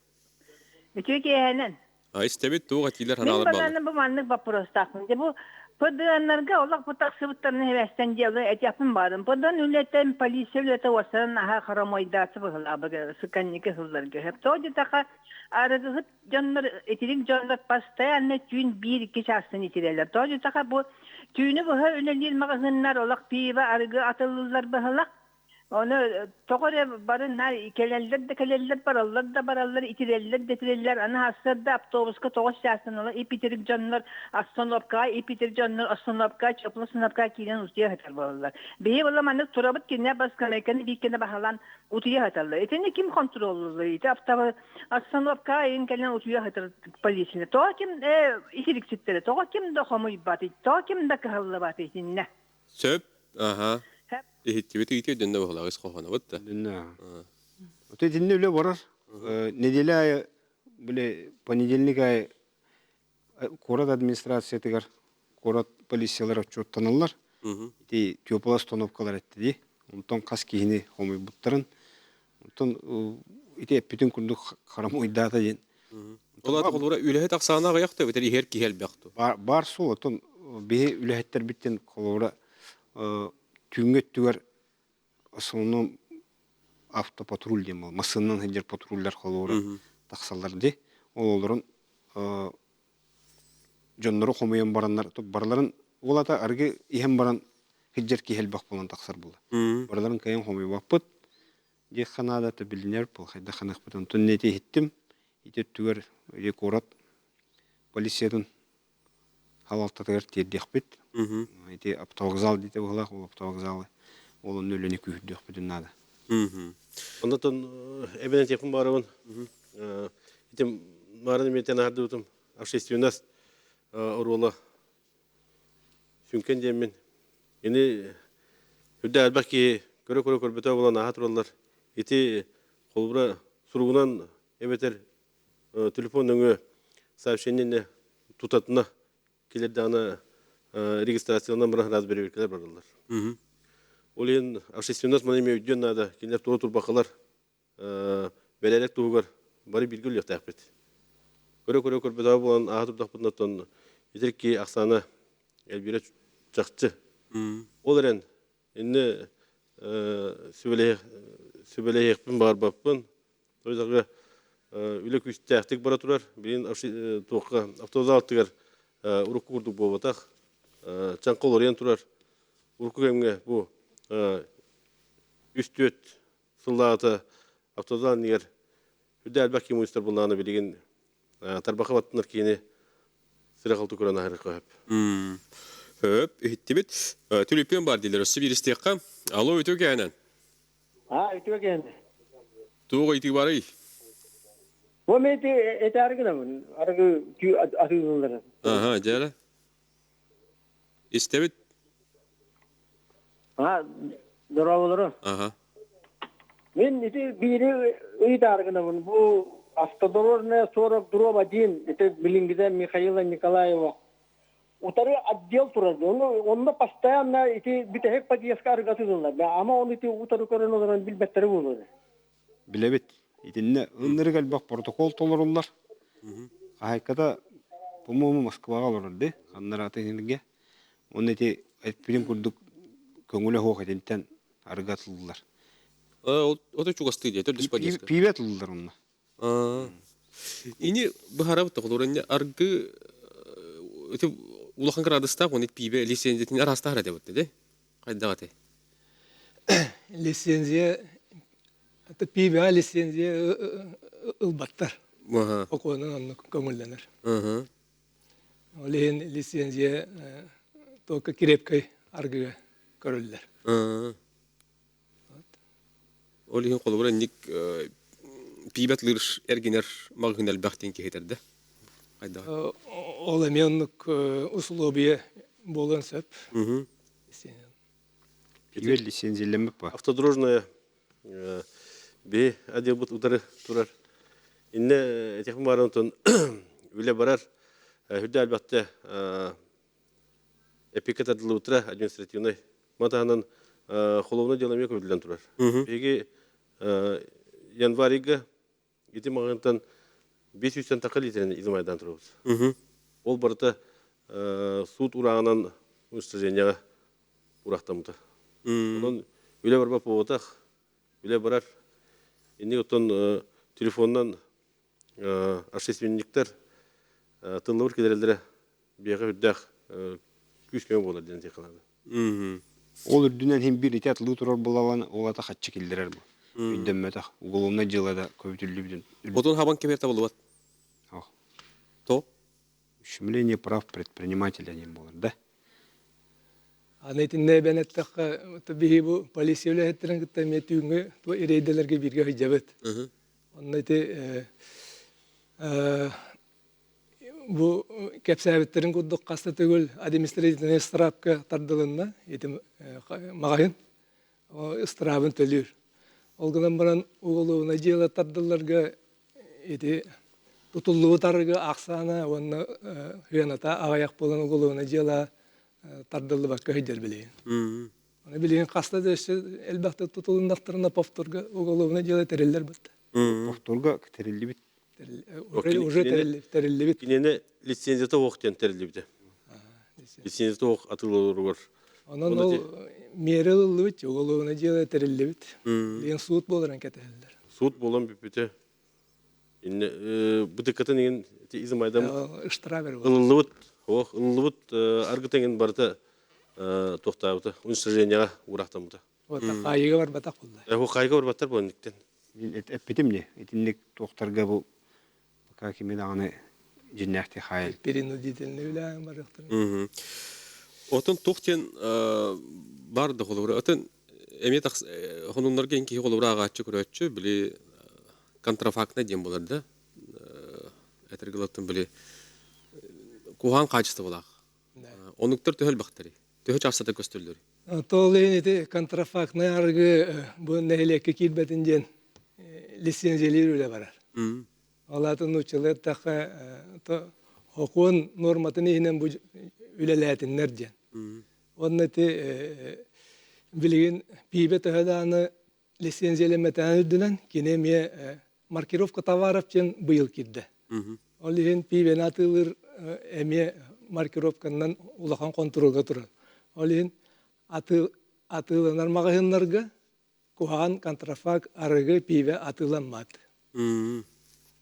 Өтөгенен. Истебет туга тилер ханалар бар. Мен бу маннык вопрос тахын. Бу Пыдыннарга олақ бұтақ сыбыттарны хевестен делы әтяпын барын. Пыдын үлеттен полиция үлеті осырын аға қарамойдасы бұғыла бұғы сұқаннекі ғылларға. Хепті оды тақа арығы ғыт жонлар, етелік жонлар постоянно түйін бір-екі шастын етелелер. Тоды тақа бұл түйіні бұғы үлелер мағызынлар олақ пейбі арығы атылылар бұғылақ. Onu toğore barınlar keleller barallar itireller ana hasırda avtobuska toğuş yaşanılar ipitirip canlar astonopka çaplı sınavka kilen ustiya hatar barallar. Behi valla manık turabıt kinne baska mekanı bir kene bahalan utiya hatarlar. Eteni kim kontrollü iti aptava astonopka in kelen utiya hatar polisine. Toğa kim isirik sittere toğa kim de homuy batı toğa kim de kahallı batı ne? Söp. Aha. Hep Ehittibi tigi dönde boğulağız qoğana bıttı. Динна. Вот эти дни үле барар. Неделя ай, биле понедельник ай город администрация тигер, город полициялар отчеттанылар. Ити тепло остановкалар этти ди. Онтон кас кийини хомой буттарын. Онтон ити бүтүн күндүк карамой дата ден. Олар олора үлеһе тақсана гаяқты битер ихер кихел бяқту. Бар сол отон бе үлехеттер биттен колора түңгөт түгер основном автопатруль дем ол. Масыннан хеджер патрульлер колора тақсалар ди. Олорун жоннору хомойон бараннар барларын олата аргы ихем баран хеджер кихел бак болан тақсар болду. Барларын кайын хомой бакпыт. Де ханада та билинер бол хайда ханак бутун туннети хиттим. Ите түгер рекорд полициядын халалтатыр теддекпит. Ите автовокзал дите болак, ол автовокзалы. Ол нөлөнү күйдөкпүт нада. Ondan evden yapım barın. İtim barın meten hardı utum. Общественность orvala. Çünkü demin yine hüdde elbaki göre bete olan ahat rollar. İti kolbura surugunan eveter telefon önü сообщениене tutatına келерде аны регистрациядан бұрын раз бере беркелер баралар. Ол ең общественность мұны өйден нада келер туы турбақалар бәлелек туғығар бары білгіл яқтақ бет. Көре көрбеді болан ағатып дақпытын етерекке ақсаны әлбері жақшы. Ол әрен енді сөбелейекпін бар баппын. Ойдағы үлі күшті әқтік бара тұрар. Білін автовокзал аттығар урукку курдук болбатах. Чаңқол орен турар. Урукку кемге бу үстөт сыллааты автовокзал негер үдді әлбәк кемуистер болғаны білеген тарбақы баттынар кейіне сыра қалты көрін ағыры қойып. Höp, ühittibit. Tülüpен бар дейлер, өсі бір істеққа. Ало, өтөк әнен? Өтөк әнен. Туғы итік бары? Бұл мәйті әті арғына мұн, арғы күй атығылары. Аха, жәлі. Істебит? Дұрабылары. Аха. Мен әті бейірі өйті арғына мұн, бұл автодорожная 42-1, әті Белингида Михаила Николаева. Утары отдел тұрады. Онда постоянно әті бітәхек подъездка арғатыдылар. Ама оны әті утары көрін оларын білбәттері болады. Билебит. Итинне ыннырыгал бак протокол толоруллар. Хайкада по-моему Москвага олорды. Аннараты хинге. Он эти айтпирим курдук көңүлө хок этентен аргатылдылар. Ота чугасты дейт, өдіс подеска. Пиветылдылар онна. Ини бахарабы тоқылырын аргы өте улахан крадыстақ, оны пибе лицензиятын арастағыра деп өтті, қайдағаты? Лицензия это пибе лицензия ылбаттар. Оконун анны көңүлленер. Олен лицензия только кирепкай аргыга көрүллер. Олен қолыбыра ник пибетлер эргенер мағынал бақтен кейтерді. Қайдағаты? Ол эменнік условия болан сөп. Пибет лицензиялемек ба. Автодорожная бе отдел бут удары турар. Инне этехм барантон үле барар. Хүдде әлбәтте эпикет адылы утра административный. Матаһанан холовна делами көйділен турар. Беги январига ити мағантан 500 тақы литрен измайдан тұрабыз. Ол барыта суд урағынан уничтоженияға урақтамыды. Онын үле барба поводақ, үле барар. Инне оттон телефоннан общественниктер тыллы бір кедерелдері беға үрдәқ күш көң болар ден текалады. Ол үрдүнен хим бир итет лу турар булаван олата хатчы килдерер бу. Үдеммете уголумна жылада көбүтүлү биден. Отон хабан кеберте болуат. То? Ущемление прав предпринимателя не булар, да? Анетинне бенеттакка бихи бу полисиялер хеттерен кытта метүнгө то ирейделерге бирге хыжабыт. Оннайты бу кепсәбеттерин куддук каста түгел административный страпка тардылынна этим магайын страбын төлүр. Ол гынан баран уголуна жела тардыларга эти тутуллуу тарыга аксана онна хыяната агаяк болон уголуна жела тардылы бакка хыжар билейин. Аны билейин каста дэши элбакта тутулундактарына повторга уголуна жела тереллер бат. Повторга терилли бит. Уже терелли бит. Кинене лицензията оқтен терилибде. Лицензията оқ атылылыр бар. Онон ол мерелылы бит, уголуна жела терелли бит. Лен суут боларан кетелдер. Суд болан биппете. Бутыкатын еген изим айдам Ыштырабер бол. ылылыбыт, оқ ылылыбыт аргытенген барда тоқтабыты, уншырженияға урақтамыты. Вот кайыга бар батак булды. О қайға бар баттар бұл никтен. Эппетимне, этинник тоқтарга бу как именно аны жиннахти хайыл. Перенудительный үләң бар яктыр. Отон тоқтен барды холура. Отон эмет хонунларга инки холура агачы көрөччү били контрафактна дем болар да. Этергелаттын били кухан качысты болак. Онуктар төхөл бактары. Төхө чарсата көстөрлөр. Тол эти контрафактный аргы бу нехлекке кирбетинжен лицензиялер үле барар. Алатын учылы тақа хокуын норматын ихінен бұл үлеләтінлер ден. Онны те білген пейбе тұхаданы лицензиялеметен үрдінен кенеме маркировка товаров чен бұйыл кирді. Ол ихін пейбен атылыр әме маркировканнан улахан контролға тұрады. Ол ихін атылынар мағайынларға куған контрафакт арығы пейбе атыланмады.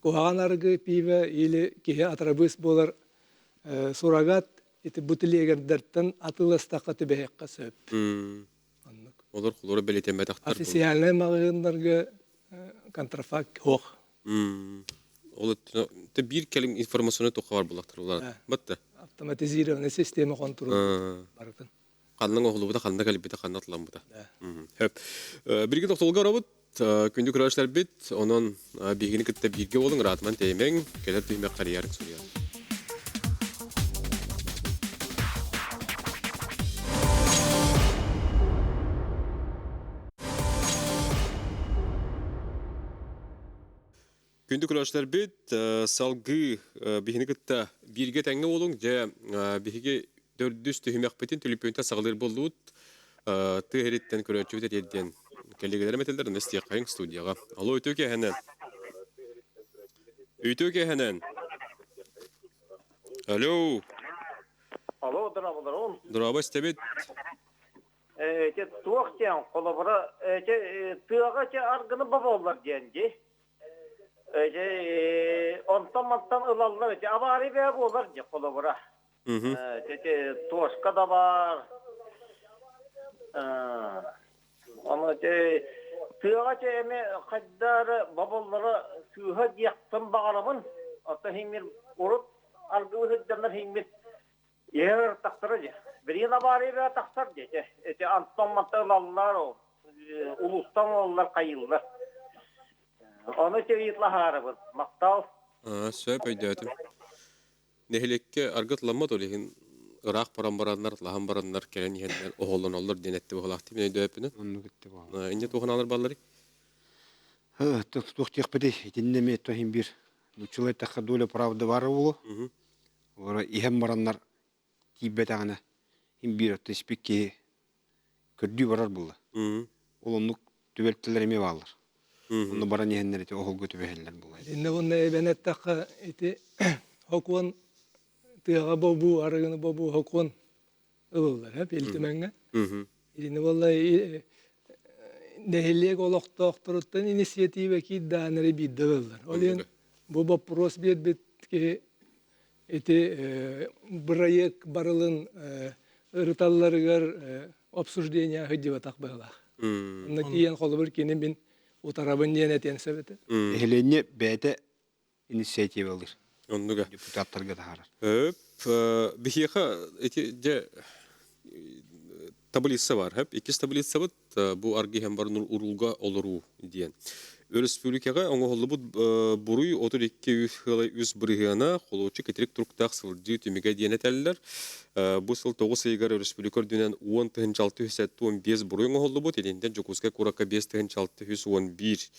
Куған арғы пейбе или кеге атрабыс болар сурагат эти бутылегердерттен атылыстаққа түбәйекқа сөп. Олар құлыры белетен бәтақтар. Официальный мағайынларға контрафакт хоқ. Ол бир келим информацияны тоқа бар болақтар олар. Бәтті? Автоматизированный система контроль бардың. Қанның оғылы бұда, қанның кәліпбеті, қанның атылан бұда. Бірге тоқтолға ұрабыт, күнді күрәшілер бет, оның бейгені күтті бірге олың ратман теймең, келер түймек қариярын сұлияр. Күнді күрәшілер бет, салғы бейгені күтті бірге тәңі олың, жа бейге дөрдүс түймек бетін түліппейінті сағылыр болуыд, түйереттен көрәтчі өтер едден. Коллегаларым этелдерин эстие кайын студияга. Алло, өтөке ханан. Өтөке ханан. Алло. Алло, дырабылар. Дыраба стебет. Те туактен колобра, те тыага те аргыны бабалар денди. Онтан ылалар, те авари бе болар де колобра. Те тошка да бар. Ama tığağa çeyme kaddar babalara tığağa yaktım bağlamın ata himir orup algılı hıddanlar himir yer taktırıcı. Birine bari bir taktır diye. Ete anton matırlarlar o ulustan onlar kayıllar. Onu çeyitla harabın. Maktal. Söp öydüyatım. Nehlekke argıtlanma dolihin Irak parambaranlar, lahan baranlar, kelen yiyenler, oğulun olur, denetti bu halaktı. Mene döpünü? Onu gitti bu. İnce toğun alır balları? Тух педи, этиннеме тохим бир. Нучулай таха доля правда бар улу. Ора ихем бараннар тибетагана хим бир теспикке көрдү барар булла. Олонлук төбөлтөлөр балар. Onu baran yiyenler eti oğul götübeheller bulay. İnne bunne ebenet taqa eti hokun tığağa bobu arığını bobu hokun ılırlar hep iltimenge. İnne vallahi nehilliyek olaqtaqtırıttan inisiyative ki danere bidde ılırlar. Olen bu вопрос bit ki eti bırayık barılın ırıtallarıgar обсуждение хыддиба так была. На тиен холбур кини бин утарабын диен этен себете. Эхленне бәйте инициатива алыр. Оннуга. Депутаттарға тахарар. Бихиха эти де таблица бар. Хеп икис таблица бут бу арги һәм бар урулга олору диен. Республикага оңо холлубут буруй 32 бригана холочу кетирик туруктак сылды түмеге диен этеллер. Бу сыл 9 ыйгар республика дүнен 10.615 буруй оңо холлубут эленден жокуска курака 5.611.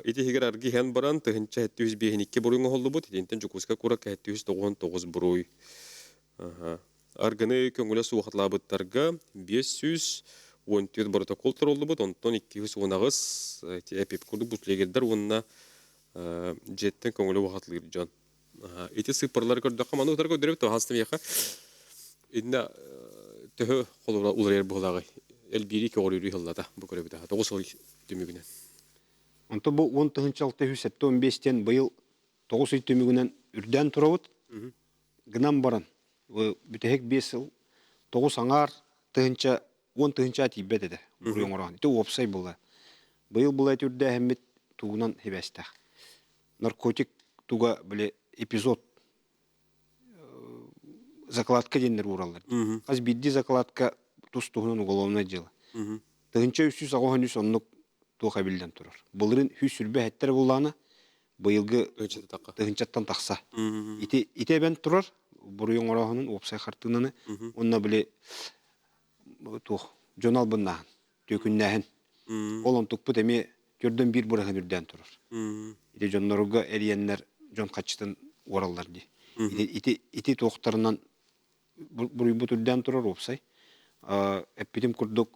Ити хигер арги һәм баран 752 буруй оңо холлубут эленден жокуска курака 799 буруй. Арганы көңүлө суахатлабыттарга 514 протокол турулубут, онтон 219 эпип курду бутлегердер онна жеттен көңүлө уахатлыр жон. Эти цифрлар көрдөк каманы утар көдөрөп тохастым яка. Инна төхө холура улар булагы. Элбири көөрү хыллата бу көрөбүтә. 9 ай түмүгүнөн. Онто бу 10.615-тен быйыл 9 ай түмүгүнөн үрдән турабыт. Гынан баран. Бүтәһек 5 ел 9 аңар тыгынча 10 тыгынча тибет эде. Бурын ораган. Ите опсай була. Быйыл була түрдә хәммит тугунан хебәстә. Наркотик туга биле эпизод закладка деннер ураллар. Аз бидди закладка тус тугунан уголовное дело. Тыгынча 300 агоһын соннук туга билдән турар. Булырын 100 сүрбә хәттер буланы быйылгы тыгынчаттан такса. Ите бен турар. Бурын орагынын опсай хартынаны онна биле тух жонал быннан төкүннәһен. Олон тукпут эме көрдөн бир бурагын үрдән турар. Ите жоннорга эриеннер жон качтын ораллар ди. Ите тоқтарынан буруй бут үрдән турар опсай. Эппитим курдук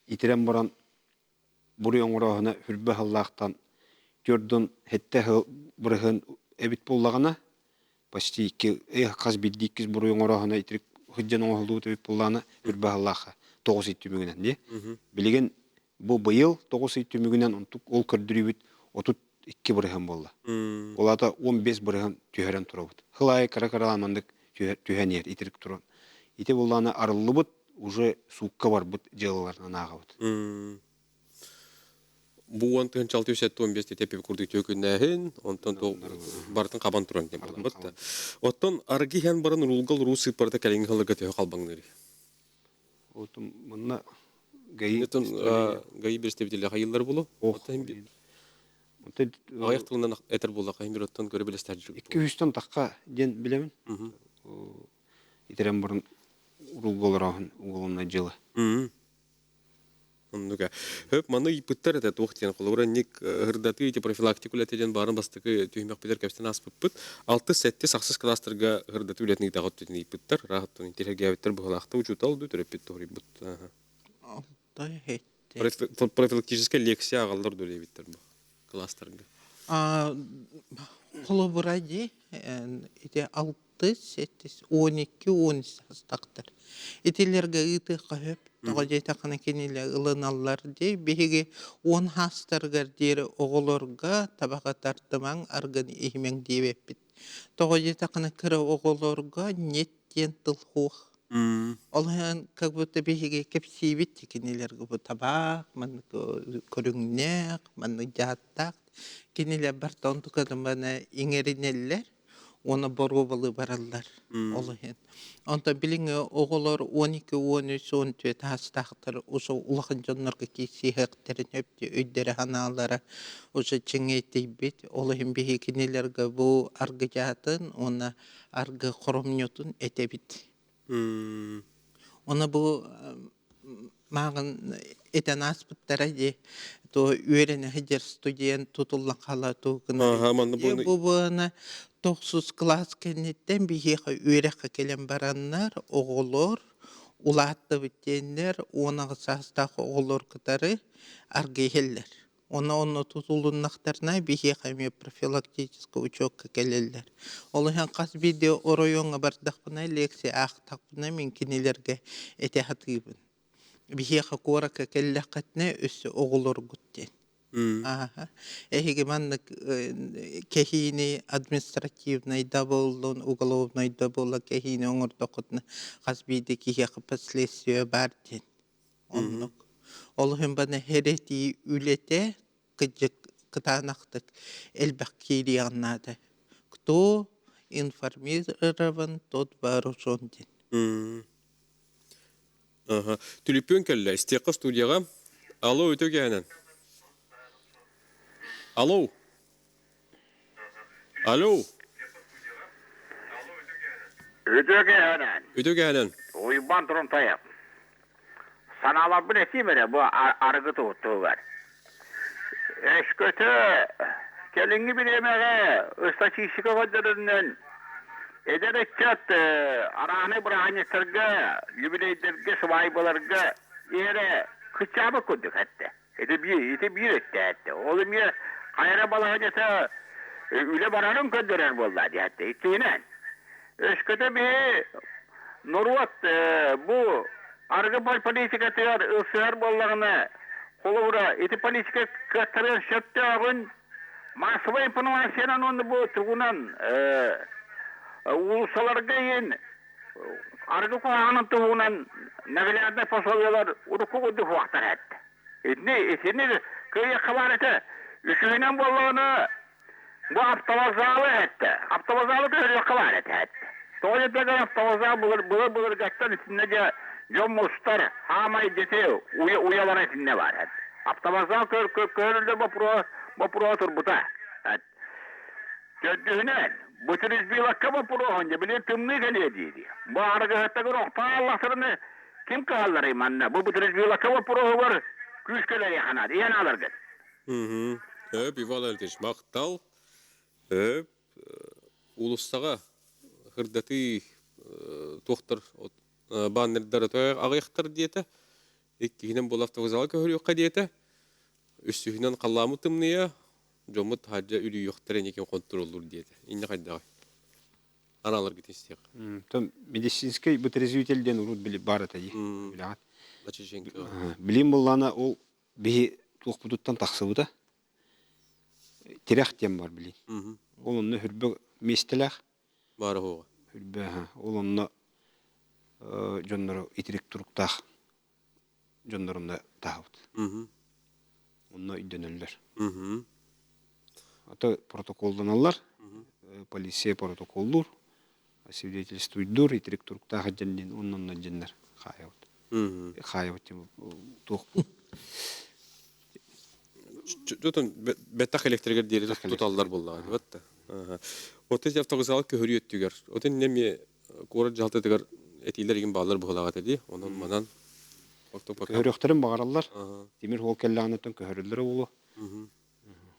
итерен баран буруй орагына хүрбә халлахтан көрдөн хетте бурагын эбит буллагана почти 2 каз биддикиз буруй орагына итерик хыджан оңолду деп булланы хүрбә халлаха 9 ит түмүгүнөн ди. Билеген бу быйыл 9 ит түмүгүнөн ол көрдүрүбүт 32 бурагын болду. Олата 15 бурагын түйөрөн турабыт. Хылай каракараламандык түйөнер итерик туран. Ите булланы арылыбыт уже сукка бар бут жыллардан агабыт. Бу 10.615 тепеп курдук төкүннәһен, онтон бартын кабан туран деп бут. Оттон арги һәм баран рулгал русы парта калин халыга тө калбаңнары. Отун мына гай представитель хайыллар болу. Оттан аяктыгынан этер болла кайын оттан көрө билестер. 200 такка ден билемин. Итерен бурун рулгаларахын уголовное дело. Оннуга. Хөп маны ипыттар это тохтен колора ник гырдаты эти профилактикулы теден барын бастыкы түймөк билер кептен аспыппыт. 6-7 саксыз кластерга гырдаты үлетник дагат теден ипыттар. Рахаттын интерегиявиттер бугалакта учут алды төрөппит торибут. Алтай хетте. Профилактическая лекция агалдар дөлебиттер бу кластерга. Холобуради ите 6-7-12-13 састактар. Итилерге ыты кахып Тоғадайта қана кенелі ылыналар де, беге 10 хастарғар дері оғылорға табаға тартымаң арғын ехімен дейбеппіт. Тоғадайта қана кірі оғылорға неттен тылхуқ. Олған как будто беге кепсейбет кенелерге бұл табақ, маны көріңнеқ, маны жаттақ. Кенелер бар тонтықадым бана еңерінелер. Оны бору балы баралар. Олыхен. Онта билинге оғылар 12-13-14 хастақтар ұшы улақын жонларға кейсі хектерін өпті өйдері ханалары ұшы чыңейтей бет. Олыхен бейі кенелерге бұл арғы жатын, оны арғы қорымнетін әте бет. Оны бұл мағын әтен аспыттара де то үйеріне хедер студент тұтылла қала тұғына. Бұны 9 класс кенеттен бейхе үйрекке келен бараннар, оғылыр, улатты біттенлер, онағы састағы оғылыр кітары аргейхеллер. Оны тұтылыннақтарына бейхе қайме профилактическі учетқа келелер. Олыған қас биде оройонға бардақпына лекция ақтақпына мен кенелерге әте хатығыбын. Бейхе қораққа келі қатына өсі оғылыр күттен. Эхиги маннык кехини административный даболдон уголовный дабола кехини оңор токутна хасбиде кихе последствия барден. оннук. Ол хымбаны херети үлете кыжык кытанактык элбак кирияннады. Кто информирован, тот вооружен. Ага. Түліппен кәлі, істеққа студияға. Алло, өте кәнен. Алло. Алло. Өте кәнен. Уйбан тұрын таяп. Саналар бір етемері бұл арғыты ұтты бар. Әшкөті келінгі бір емеге ұстачишікі қодырынан edere çat arağını bırakanyetlerge, yübileyderge, sıvaybalarge yere kıçabı koyduk hatta. Bir etti hatta. Oğlum ya kayra balağanyete üle baranın köndürer bolladı hatta. İttiğinen. Öşköte bir Norvat bu argı politikatıyor ısrar bollağını koluvra eti politikatıyor şöpte ağın masıva yapınıvasyonun onu bu tuğunan ulusalarga yin argı koğanın tuğunan negelerde fasolyalar uruku udu fuaktar etti. Etini kıyı kıvarete üşüğünen bollağını bu aptavazalı etti. Aptavazalı da öyle kıvarete etti. Tuvaletlerden aptavazalı bulur geçten içinde John Mustar hamay dese uyalar içinde var etti. Aptavazalı körülde bu protur buta. Gördüğüne bu tür bir vakka bu prohonca bile tümlü geliyor dedi. Bu argı hatta rohta Allah'ını kim kalır imanına? Bu tür bir vakka bu prohu var. Küsküler yakana diyen alır git. Öp, Ivan Alteş, maqtal. Öp, ulustağa hırdati tohtar bannerleri toyaq ağıqtır diyete. İkkihinen bu lafta vızalı köhürüqqa diyete. Üstühünen qallamı tımnıya. Jomut hacca ülü yoxtaren eken kontrol olur diyete. İnne qaydağı. Analar git isteyaq. Там медицинский бытрезвителден урут били бар атайы. Билат. Лачишенко. Билим буллана ол бихи туқпутуттан тақсыбыта. Тирах тем бар билин. Ол онны хүрбө местелах. Бары хоға. Хүрбө ол онны жоннору итирик туруктах. Жоннорунда тахабыт. Онны үйдөнөллөр. Ата протоколдан алар. Полиция протоколдур. Свидетельствуйдур итирик туруктах жендин оннонна жендер хаябыт. Хаябыт туқпут. Жотон беттах электригер дери туталдар боллар, бетта. Отыз автогазал көһөрүөттүгөр. Отын неме кора жалтыдыгар этилерген балдар булагат эди. Онун манан Көһөрөктөрүн багаралар. Темир хол келланытын көһөрөлөр болу.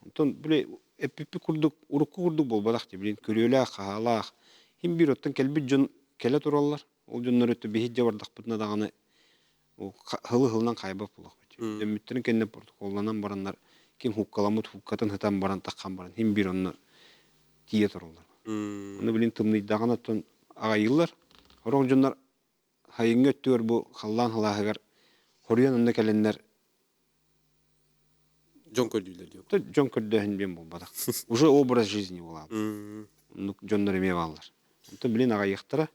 Онтон биле эппи курдук, урукку курдук болбадак дебилин көрөлө каалак. Хим бир оттон келби жон келе тураллар. Ол жоннор өтө бехиже бардак бутна даганы хылы-хылынан кайбап болок. Демиттерин кенне протоколланан барандар ким хуккаламут хуккатын хатан баран таккан баран. Хим бир онно тие тураллар. Аны билин тымныйдаган оттон агайылар. Орон жоннор хайыңга өттүгөр бу халлан халаагар хорьян онда келендер жон көрдүлөр диyor. Жон көрдөһүн бен болбадак. Уже образ жизни болот. Жоннор эме балдар. Онто билин агайыктара.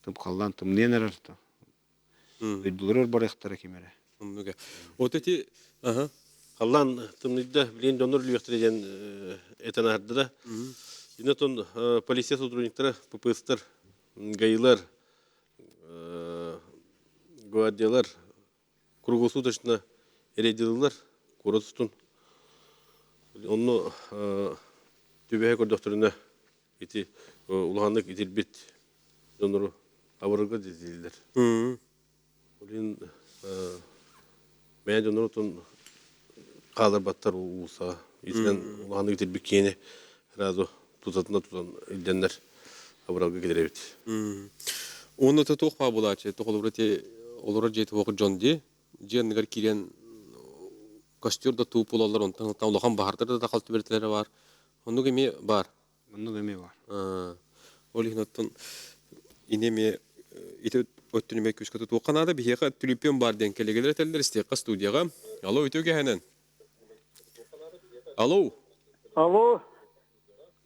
Тып халлан тымненер. Өйдүлөр бар яктара кемере. Отети, Халлан тымныйда билен донор лүйөктөрден этанардыра. Инотон полиция сотрудниктары, ППСтар, ГАИлар, гвардиялар круглосуточно эредилдер, коротустун. Онну төбөһө көрдөктөрүнө ити улаганлык итилбит донору абырга дедилдер. Олин мен донорутун калыр баттар улуса итен улаганлык итилбит кийини разу тутатына тутан илденер абырга кедеребит. Оны да тоқпа булачы, тоқолурате олора жети оқы жонди. Жеңнигер кирен костюрда туып болалар, онтан улахан бахардар да калты бертелери бар. Ону кеме бар. Ону кеме бар. Олихнаттан инеме ите өттүнүмө күскө тууканада бихека түлүппен бар ден келегелер телдер истекка студияга. Алло, үтөге ханан. Алло. Алло.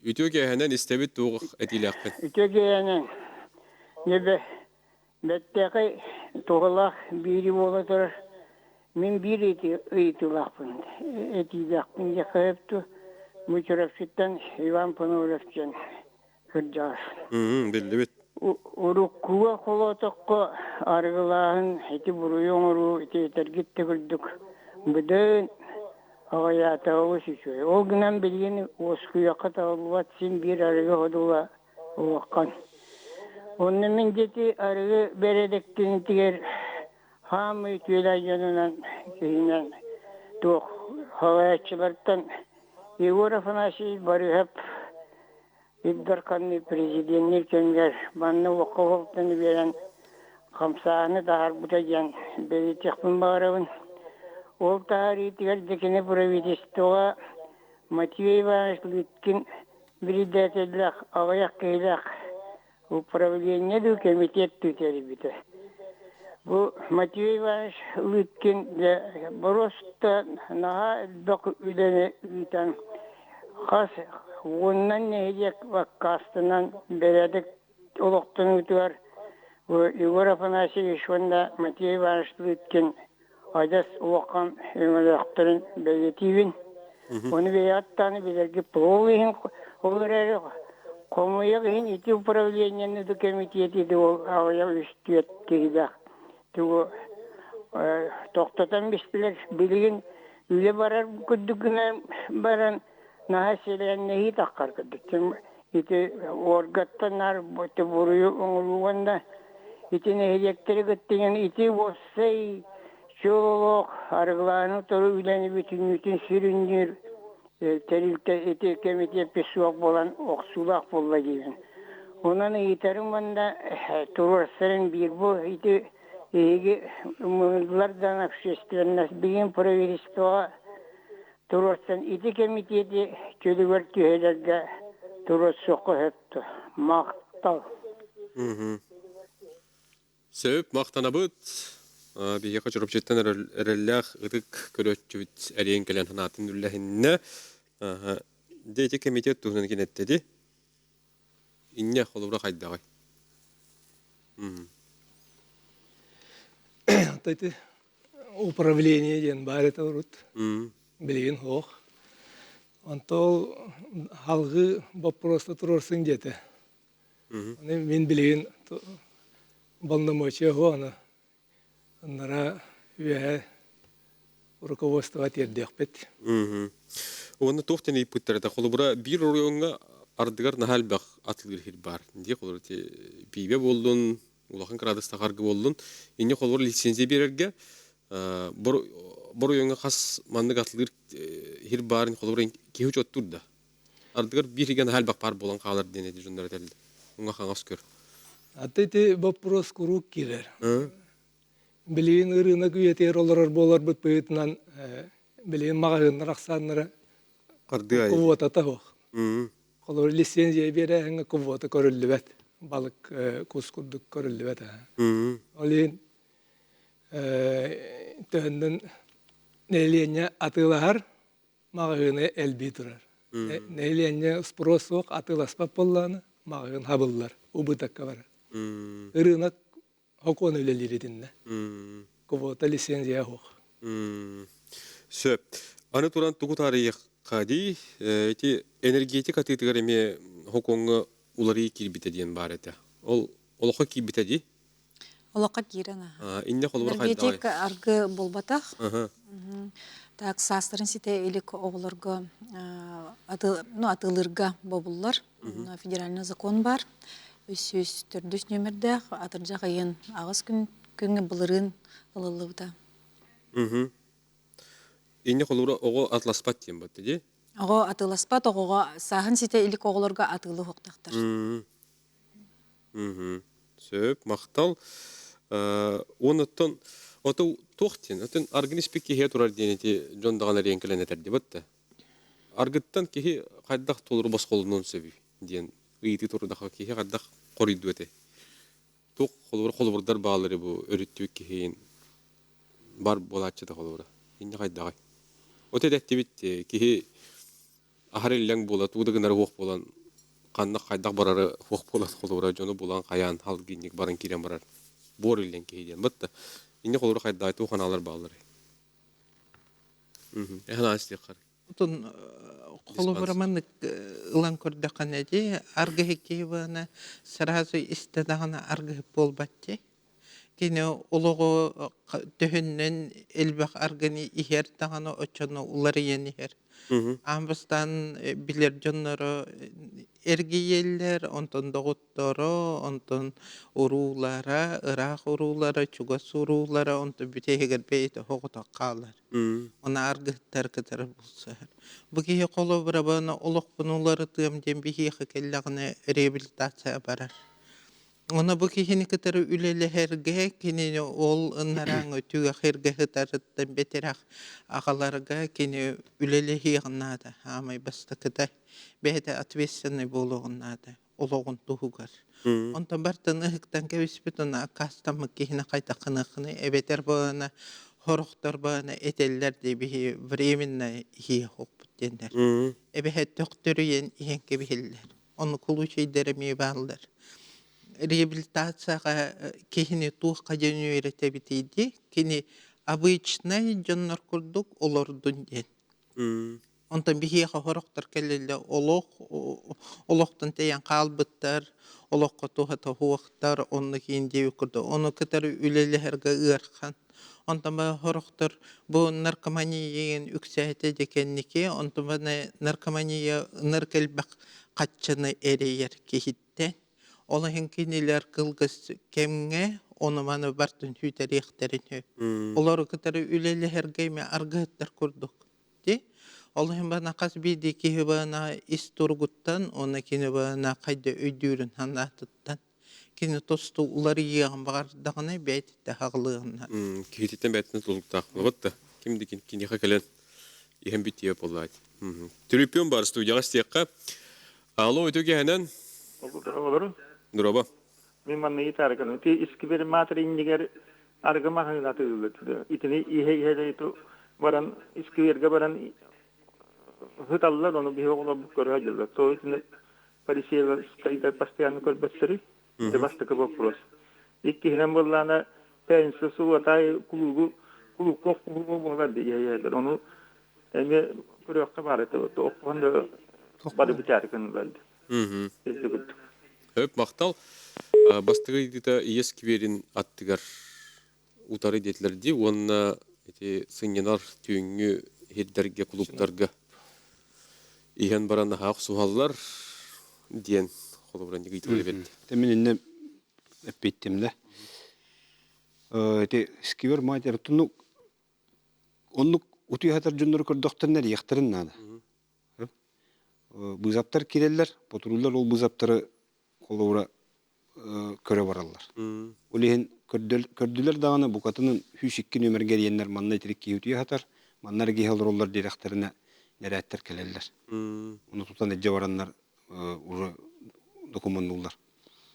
Үтөге ханан истебит туук этилаккын. Үтөге ханан. Небе беттеги тоғалақ бері болатыр. Мен бір ыйтылақпын. Этидақпын де қайыпты. Мучаровчиттан Иван Пановлевчен кыржағыз. Белді бет. Уруккуа холотоққа арғылағын әті бұруйон ұру етергетті күрдік. Бұдын ағаятауы сүшөй. Ол гынан білген осқұяққа тағылуат сен бір арғы ғадула ұлаққан. Оны мен жеті арғы бередіктен тігер хамы түйелі жөнінен кейінен тоқ ағаятчылардан Егор Афанасьевич барыхап Иддарқанны президентнер көнгер банны оқығылтыны берен қамсағыны дағар бұтаген бәлетеқпін бағарабын. Ол тағар етігердекені правительствоға Матвей Иванович Лыткин біридәтелік ағаяқ кейлік управление ду комитет түтері біті. Бұл Матвей Иванович Лыткин бұрысты наға әлбақ үлені үйтен қас оннан нейдек ваккастынан бередік олықтың үтігер. Егор Афанасьевич онда Матвей Иванович Лыткин айдас олыққан өңіліқтірін бәлетейбін. Оны бейаттаны білерге полығын олар әрі қомыяқ ең еті управлениені ду комитет еді ол ауя үстіет кейдақ. Туғы тоқтатан беспілер білген үйле барар күдігіне баран наға селен нехи таққар күдік. Ити оргаттан нар бұты бұруы оңылуғанда ити нехилектері күттеген ити боссай жололық арғыланы тұру үйлені бүтін сүріндер тәрілті ити комитет песуақ болан оқсулақ болла дейін. Онаны итарым банда тұрырсырын бір бұл ити Эги мыңдылардан общественность беген правительствоға тұрырсын ити комитеті көлігер түйелерге тұрыр соқы өтті. Мақтал. Сөп, мақтана бұд. Бейе қачырып жеттен әрілләқ ұдық көрөтчі бүт әрейін кәлен ханатын үлләхінне. Дейті комитет тұғынан кенеттеді. Инне қолыбыра қайдағай. Тайты управление ден бар это урут. Билген хох. Антол халгы вопросы турорсын дете. Мен билген полномочия хона. Нара ве руководство тердекпет. Оны тоқтен ипуттарда қолыбыра бір оройонға ардығар нахалбақ атылыр хир бар. Нде қолыр те бейбе болдың, улақын қырадыста қарғы болдың. Инне қолыбыра лицензия берерге бір оройонға қас мандық атылыр хир барын қолыбыра кеуч оттурда. Ардығар бірген нахалбақ бар болан қалар денеді жондар әтелді. Онға қаңас көр. Атайты вопрос курук кирер. Билген рынок үетер олар болар бұт бұйтынан билген мағағындар ақсанлары кувота тағық. Қолыр лицензия бере әңі кувота көрілі бәт. Балық кускуддық көрілі бәт. Олен түйіндің нәйлене атылағар мағағыны әлбей тұрар. Нәйлене спрос оқ атыласпап болғаны мағағын хабылылар. Убытаққа бар. Рынок Хокон өлелеридинне. Кувота лицензия хок. Сөп. Аны туран тугу тарих қади, энергетик атытығар еме хоконға улары кирбите дейін бар әті. Олыққа кирбите дей? Олыққа кирена. Инне қолыбыр қайдағай? Энергетик арғы болбатақ. Так, састырын сите елік оғылырға, атылырға бобулар. Федеральный закон бар. Өсөз түрдіс нөмірді атыржақ айын ағыз күнгі бұлырын ұлылығыда. Инне қолыбыр оғы атласпат дейін бәтті де? Оғы атыласпат, оғыға сағын сите елік оғылырға атылы хоқтақтар. Сөп, мақтал. Оныттан, оты тоқтен, оты аргыныс пек кеге тұрар дейінеті жондағанар енкілен әтәрді бәтті. Аргыттан кеге қайдақ толыры бас қолынан сөбі дейін. Үйті тұрыдағы кеге қайдақ қорыйды өте. Тоқ қолыбырдар бағалары бұл өріттеуік кегейін бар болатшыда қолыбыры. Енді қайдағай. Оте дәтті бітті кеге ахар елің болады, ұдығынары оқ болан, қаннақ қайдақ барары оқ болады қолыбыры, жоны болан қаян, хал гейнек барын керен барар. бор илен кейден. Бытта. Инде колору кайда айту каналар баллар. Эхна астык. Тун холобраман ылан көрдөкөн эди аргы хекевана сразу истедагана аргы болбатти. Кине улого төһүннен элбах аргыны ихер тагана очоно улар енихер. Амбастан билер жонноро эргиеллер, онтон догутторо, онтон урулара, ырак урулара, чугас урулара, онтон бүтегер бейте хогута калар. Она аргыттар кытар булса. Буги коло брабана олокпун улары тыам бихи хакеллагына реабилитация барар. Ona bu kihini kıtırı üleli herge kini ol ınlarang ötüge herge hıtarıttın beterak ağalarga kini üleli hiyannada amay basta kıtay behete atvesyani buluğunnada oloğun tuhugar. Ondan bartan ıhıktan kevispütün akastamı kihini kayta kınıkını ebeter bağına horuktar bağına eteller de bihi vreminna hiye hokput denler. Ebehet doktoruyen ihenke bihiller. Onu kulu şeydere mi bağlılar. Реабилитацияға кехіне туыққа жөн үйретебітейді, кені обычный жоннар күрдік олардың ден. Онтан бихеға хорықтар келелі олықтан тейін қалбыттар, олыққа туғата хуақтар, оны кейінде өкірді. Оны кітар үлелі әргі ұйарқан. Онтан ба хорықтар бұл наркомания үксәйті декеннеке, онтан ба наркомания наркелбақ қатшыны әрейер кехіттен. Олahın kiniler kılgız kemge onu manı bartın hüteriyekterini. Oları kıtarı üleli hergeyme argıhtlar kurduk. Olahın bana kas bildi ki bana isturguttan ona kini bana kayda ödürün hanatıttan. Kini tostu uları yığın bağırdağına beytitte hağlığına. Kihititten beytiniz olukta. Logotta. Kimdi kini hakelen ihem bitiye pollay. Trüpyon bar studiyaga stiyakka. Alo ötüge henen. Olur. Duraba. Min man neyi tarkan. Ti iski bir matri indiger argama hanatı ülütü. İtini ihe de itu varan iski verga varan hıtallar onu bir oğla bu körü hacılar. So itini parisiye kayda pastiyanı kör basırı. De bastı kabak pros. İki hinem bollana pensi su atay kulu kulu var diye yerler. Onu eme körü kabarete o onda bari bitarkan veldi. Höp maqtal бастыгы иески берин аттыгар утары детлерди онна эти сыннар түйүнгү хеддерге клубтарга иген барана хак суаллар диен холобран диги төлөбет. Теминне эппеттимде. Эти скивер матер туну оннук утуятар жоннор көрдөктөрнөр яктырын нада. Бузаптар киреллер, патруллар ол бузаптары колура көрө бараллар. Улehen көрдүлөр даганы букатынын 3-2 нөмерге диеннер манна тирикки утуятар, маннар гехалроллар директоруна нереттер келеллер. Уну тутан эже бараннар уже документуллар.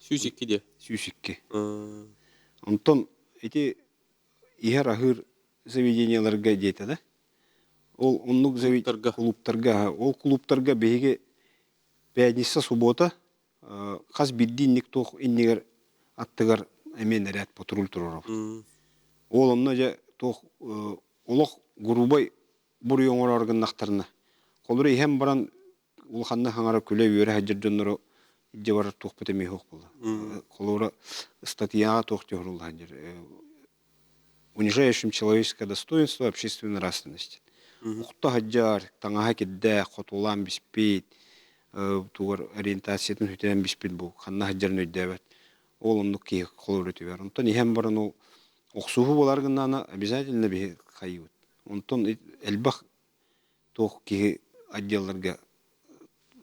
3-2 де. 3-2. Онтон эти ихер ахыр заведенияларга дейт да. Ол оннук клубтарга, ол клубтарга беге пятница, суббота, каз биддинник тох иннигер аттыгар эмен ряд патруль турар. Ол онна же тох олох грубой бур yoңор органнактарына. Колуры хем баран ул ханны хаңара күлө өре хаҗыр жоннору ije бар тох бетеми хок булды. Колуры статья тох жорул хаҗыр. Унижающим человеческое достоинство, общественную нравственность. Ухта хаджар, таңаха кидде, хотулан биспит, тугар ориентациятын хүтен биспит бу, ханна хаджарын өйдәбет. Ол оннук ки колор өтүбер. Онтон ихем баран ол оксуфу боларгыннана обязательно би хайыт. Онтон элбах тох ки отделларга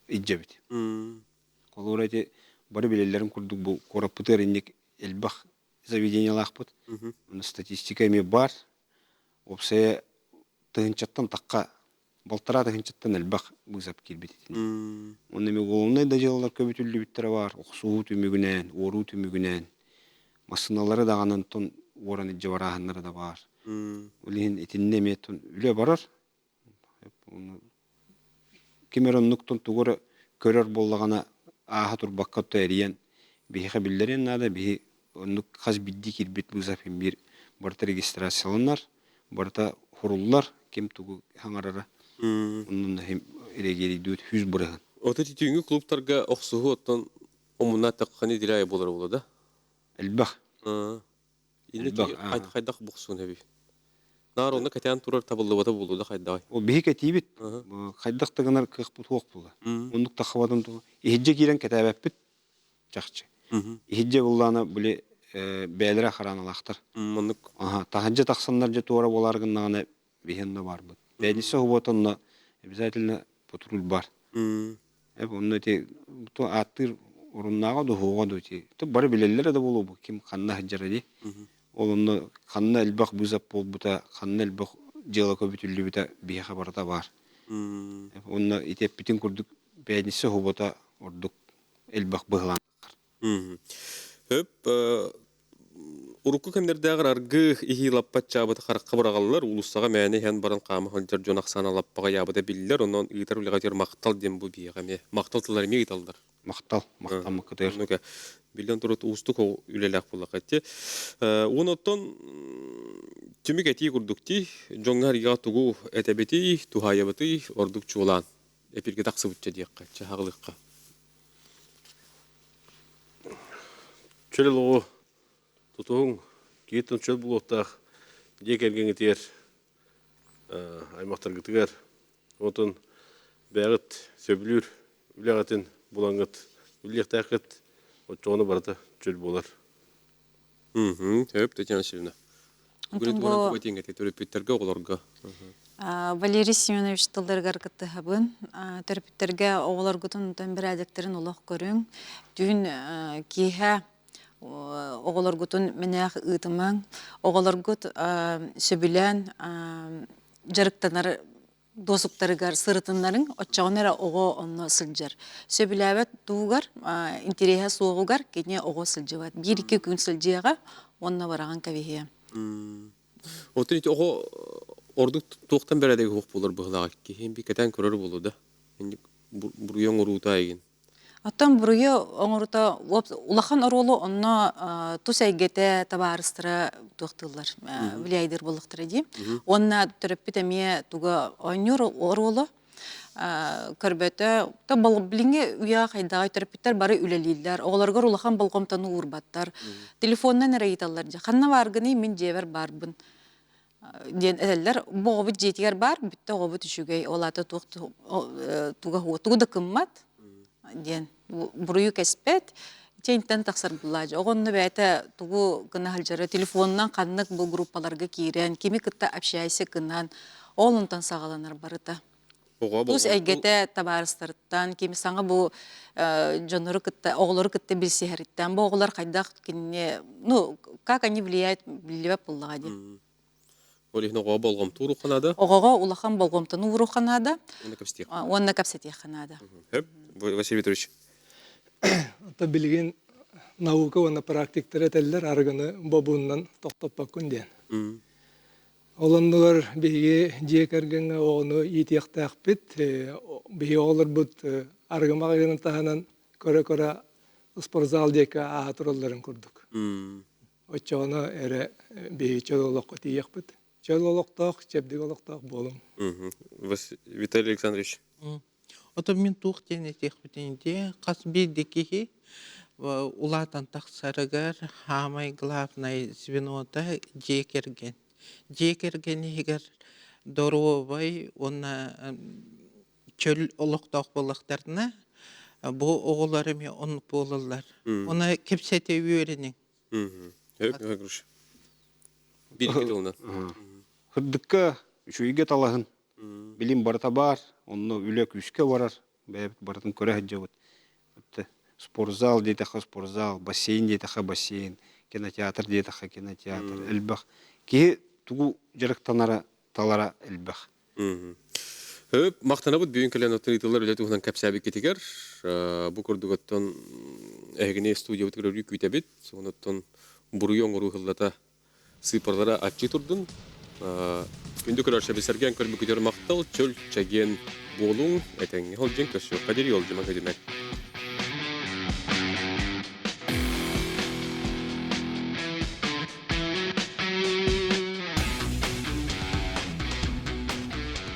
иджебит. Колор эти бары билелерин курдук бу корапытыр инник элбах заведениялахпыт. Статистиками бар. Опсе тыгынчаттан такка болтара тыгынчаттан элбах бузап килбит. Онны меголны да жаллар көбүтүлү биттер бар. Оксуу түмүгүнөн, оруу түмүгүнөн. Масыналары даган тон ораны жабараханнары да бар. Улин этинне метон үлө барар. Кемероннуктон тугора көрөр боллагана аха турбакка териен бихе биллерин нада бихи оннук хас бидди кирбит бузафин бир барта регистрацияланар, барта хоруллар, кем тугу хаңарара. Оннун хем эрегери дүт 100 бұрығын. Ота титүңгү клубтарга оксугу оттон омуна такканы дилай болар болу да. Элбах. Илне кайдак буксун эби. Нароны катян турар табылды бата болду да кайдай. Ол бихи кетибит. Кайдак тыгынар кых бут хуак була. Оннук тахабадым тугу. Ихиджи кирен кетебеппит. Чакчы. Ихиджи булланы биле бәлере хараналактар. Мындык. Таханжа таксаннар же туара боларгыннаны бихенде бар бут. Бәдисе хуботонна обязательно патруль бар. Онны те то аттыр уруннага да хуга да те. То бар билелер да болу бу. Ким канна хаджара ди. Олонны канна элбак бузап болбута, канна элбак жела көбүтүллү бута бие хабарда бар. Онны итеп бүтүн курдук бәдисе хубота ордук элбак быглан. Хөп урукку кемдердәгәр аргы ихи лаппат чабыты харакка барагаллар, улуссага мәне һән баран камы хәнҗәр җонаксана лаппага ябыда билләр, оннан итер үлегәтер мактал дем бу биегәме. Макталтылар ме италдар. Мактал мактамы. Нука билден турут устук үлеләк була катты. Онотон түмик әти курдукти, жоңгар яга тугу әтәбети, тухаябыты ордук чулан. Эпирге таксы бутча диякка, чагылыкка. Чөлөлөгө тутуң кетин чөл булуктак декерген этер аймактар гытыгар. Отон бәгыт сөбүлүр үлегатын булаңыт үлектакыт отчоны барата чөл болар. Хөп Татьяна Васильевна. Гүрет баран көтеңге төрөпүттерге оголорга. Валерий Семенович тылдыргар кытты хабын. Төрөпүттерге оголоргутун төнбирадектерин улак көрүң. Дүн киһә оголоргутун менәх ытымаң, оголоргут сөбүлән жарыктанар досуктарыгар сырытыннарын отчагынара ого онно сылжар. Сөбүләбет тугар интереса сугугар кене ого сылжыбат. 1-2 күн сылжыга онна бараган кабихе. Отын ого ордук туктан бередеги хук болор быгылага кихин би кетен көрөр болу да. Буруяң урута еген. Оттан буруя оңорта улахан оролу онно тусайгете табарыстыра туктылар. Билайдыр булыктыра ди. Онна төрөппитеме туга ойнур оролу көрбөтө та билинге уя кайдагы төрөппиттер бары үлелилдер. Оголоргор улахан болгомтаны урбаттар. Телефоннан рейталлар. Ханна баргыны мен жебер барбын. Ден эллер богу жетигер бар, бүтте огу түшүгөй олата туга да кыммат. Ден буруй кеспет тенттен таксар буллажы. Огонны бәйте тугу гына халжары телефоннан каннык бу группаларга кирен, кими кытта общайся кынан олунтан сагаланар барыта. Тус әйгете табарыстырттан, кими саңа бу жонору кытта, оголору кытта билсехериттен, бу оголор кайдак кинне, как они влияют билебеп буллага ди. Олихна ого болгом туру ханада. Ого улахан болгомтан уру ханада. Онна капсетия ханада. Хөп Василий Петрович. Та билген наука оны практиктер этеллер аргыны бобуннан токтоппак күнден. Олондолар биге жекергенге оны итияктакпит, биге олар бут аргымагын таханан көрө спортзал дека атыролларын курдук. Очоно эре биге чөлөлөккө тиякпит. Чөлөлөктөк, чепдиголокток болум. Виталий Александрович. Ото мен тухтен этек битенде касби декихи улатан таксарыгар хамай главное звенота жекерген. Жекерген егер доровой онна чөл олокток болуктарына бу оголарыме он болулар. Она кепсете үйренин. Бирге долна. Хырдыкка үшүйге талахын. Билим барта бар, онны үлек үскө барар, бартын көрө хаджабыт. Спортзал дейтаха спортзал, бассейн дейтаха бассейн, кинотеатр дейтаха кинотеатр, элбах. Ки тугу жарыктанара талара элбах. Хөп мактанабыт бүгүн келен отуритылар үле тугунан капсабы кетигер. Бу көрдүгөттөн эгине студия өткөрү күтөбүт. Сонуттан буруйоң урухыллата сыпарлара ачы турдун. Күндү көрөрсө бисерген көрбү күтөр мактал чөл чаген болуң этең холжен көсө кадери олжума көдөмөк.